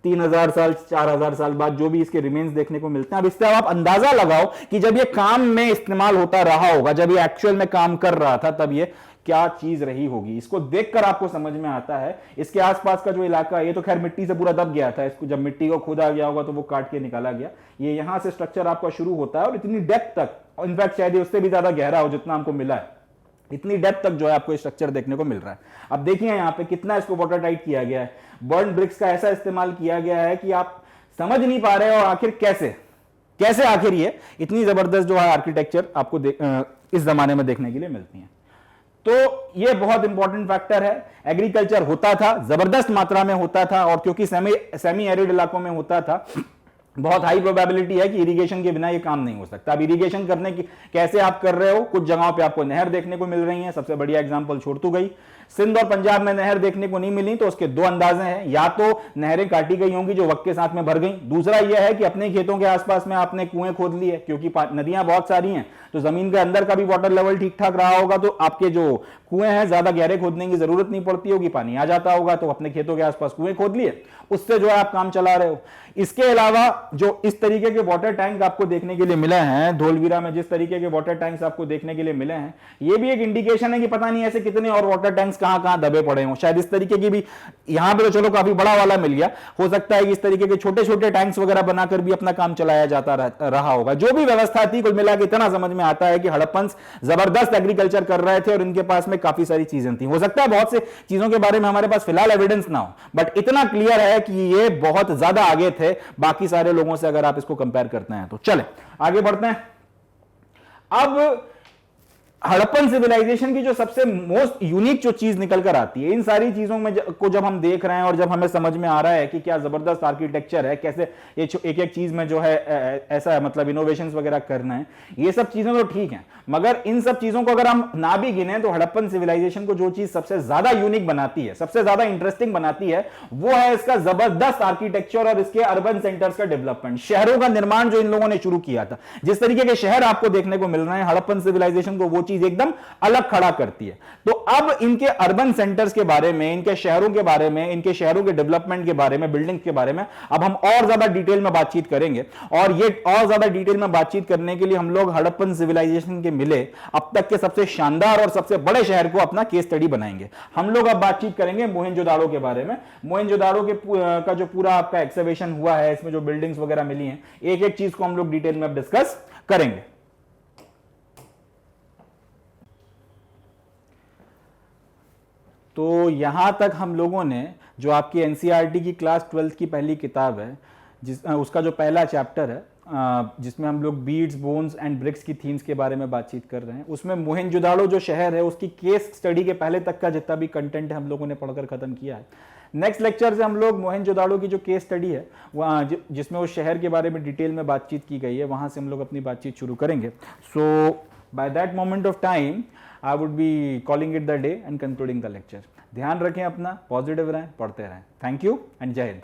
3,000 साल 4,000 साल बाद जो भी इसके रिमेन्स देखने को मिलते हैं, अब इससे आप अंदाजा लगाओ कि जब ये काम में इस्तेमाल होता रहा होगा, जब ये एक्चुअल में काम कर रहा था, तब ये क्या चीज रही होगी। इसको देखकर आपको समझ में आता है। इसके आसपास का जो इलाका है ये तो खैर मिट्टी से पूरा दब गया था, इसको जब मिट्टी को खोदा गया होगा तो वो काट के निकाला गया। ये यहां से स्ट्रक्चर आपका शुरू होता है और इतनी डेप्थ तक, इनफैक्ट शायद उससे भी ज्यादा गहरा हो जितना हमको मिला है, इतनी डेप्थ तक जो है आपको स्ट्रक्चर देखने को मिल रहा है। अब देखिए यहाँ पे कितना इसको वाटर टाइट किया गया है, बर्न ब्रिक्स का ऐसा इस्तेमाल किया गया है कि आप समझ नहीं पा रहे हो आखिर कैसे आखिर ये इतनी जबरदस्त जो है आर्किटेक्चर आपको इस जमाने में देखने के लिए मिलती है। तो ये बहुत इंपॉर्टेंट फैक्टर है। एग्रीकल्चर होता था, जबरदस्त मात्रा में होता था और क्योंकि सेमी एरिड इलाकों में होता था, बहुत हाई प्रोबेबिलिटी है कि इरिगेशन के बिना ये काम नहीं हो सकता। अब इरिगेशन करने की कैसे आप कर रहे हो, कुछ जगहों पे आपको नहर देखने को मिल रही है। सबसे बढ़िया एग्जांपल छोड़तू गई, सिंध और पंजाब में नहर देखने को नहीं मिली, तो उसके दो अंदाजे हैं। या तो नहरें काटी गई होंगी जो वक्त के साथ में भर गई, दूसरा यह है कि अपने खेतों के आसपास में आपने कुएं खोद लिए, क्योंकि नदियां बहुत सारी हैं तो जमीन के अंदर का भी वाटर लेवल ठीक ठाक रहा होगा, तो आपके जो कुएं हैं ज्यादा गहरे खोदने की जरूरत नहीं पड़ती होगी, पानी आ जाता होगा, तो अपने खेतों के आसपास कुएं खोद लिए, उससे जो है आप काम चला रहे हो। इसके अलावा जो इस तरीके के वाटर टैंक आपको देखने के लिए मिले हैं धोलवीरा में, जिस तरीके के वाटर टैंक्स आपको देखने के लिए मिले हैं, ये भी एक इंडिकेशन है कि पता नहीं ऐसे कितने और वाटर टैंक्स कहां कहां दबे पड़े हों। शायद इस तरीके की भी यहां पे तो चलो काफी बड़ा वाला मिल गया, हो सकता है कि इस तरीके के छोटे छोटे टैंक्स वगैरह बनाकर भी अपना काम चलाया जाता रहा होगा। जो भी व्यवस्था थी, कुल मिला के इतना समझ में आता है कि हड़प्पन्स जबरदस्त एग्रीकल्चर कर रहे थे और इनके पास में काफी सारी चीजें थी। हो सकता है बहुत से चीजों के बारे में हमारे पास फिलहाल एविडेंस ना हो, बट इतना क्लियर है कि ये बहुत ज्यादा आगे थे बाकी सारे लोगों से, अगर आप इसको कंपेयर करते हैं तो। चले आगे बढ़ते हैं। अब हड़प्पन सिविलाइजेशन की जो सबसे मोस्ट यूनिक जो चीज निकल कर आती है इन सारी चीजों में को जब हम देख रहे हैं और जब हमें समझ में आ रहा है कि क्या जबरदस्त आर्किटेक्चर है, कैसे ये एक एक चीज में जो है ऐसा मतलब इनोवेशंस वगैरह करना है, ये सब चीजें तो ठीक हैं, मगर इन सब चीजों को अगर हम ना भी गिने तो हड़प्पन सिविलाइजेशन को जो चीज सबसे ज्यादा यूनिक बनाती है, सबसे ज्यादा इंटरेस्टिंग बनाती है, वो है इसका जबरदस्त आर्किटेक्चर और इसके अर्बन सेंटर्स का डेवलपमेंट, शहरों का निर्माण जो इन लोगों ने शुरू किया था। जिस तरीके के शहर आपको देखने को मिल रहे हैं, हड़प्पन सिविलाइजेशन को वो चीज एकदम अलग खड़ा करती है। तो अब इनके अर्बन सेंटर्स के बारे में, इनके शहरों के बारे में, इनके शहरों के डेवलपमेंट के बारे में, बिल्डिंग्स के बारे में अब हम और ज्यादा डिटेल में बातचीत करेंगे। और ये और ज्यादा डिटेल में बातचीत करने के लिए हम लोग हड़प्पन सिविलाइजेशन के मिले अब तक के सबसे शानदार और सबसे बड़े शहर को अपना केस स्टडी बनाएंगे। हम लोग अब बातचीत करेंगे मोहनजोदाड़ो के बारे में। मोहनजोदाड़ो के का जो पूरा आपका एक्सकवेशन हुआ है, इसमें जो बिल्डिंग्स वगैरह मिली हैं, एक एक चीज को हम लोग डिटेल में डिस्कस करेंगे। तो यहां तक हम लोगों ने जो आपकी एनसीईआरटी की क्लास 12th की पहली किताब है, उसका जो पहला चैप्टर है, जिसमें हम लोग बीड्स, बोन्स एंड ब्रिक्स की थीम्स के बारे में बातचीत कर रहे हैं, उसमें मोहनजोदाड़ो जो शहर है उसकी केस स्टडी के पहले तक का जितना भी कंटेंट है हम लोगों ने पढ़कर खत्म किया है। नेक्स्ट लेक्चर से हम लोग मोहनजोदाड़ो की जो केस स्टडी है वहाँ जिसमें उस शहर के बारे में डिटेल में बातचीत की गई है, वहाँ से हम लोग अपनी बातचीत शुरू करेंगे। So by that moment of time I would be calling it the day and concluding the lecture. ध्यान रखें अपना, पॉजिटिव रहें, पढ़ते रहें। थैंक यू एंड जय हिंद।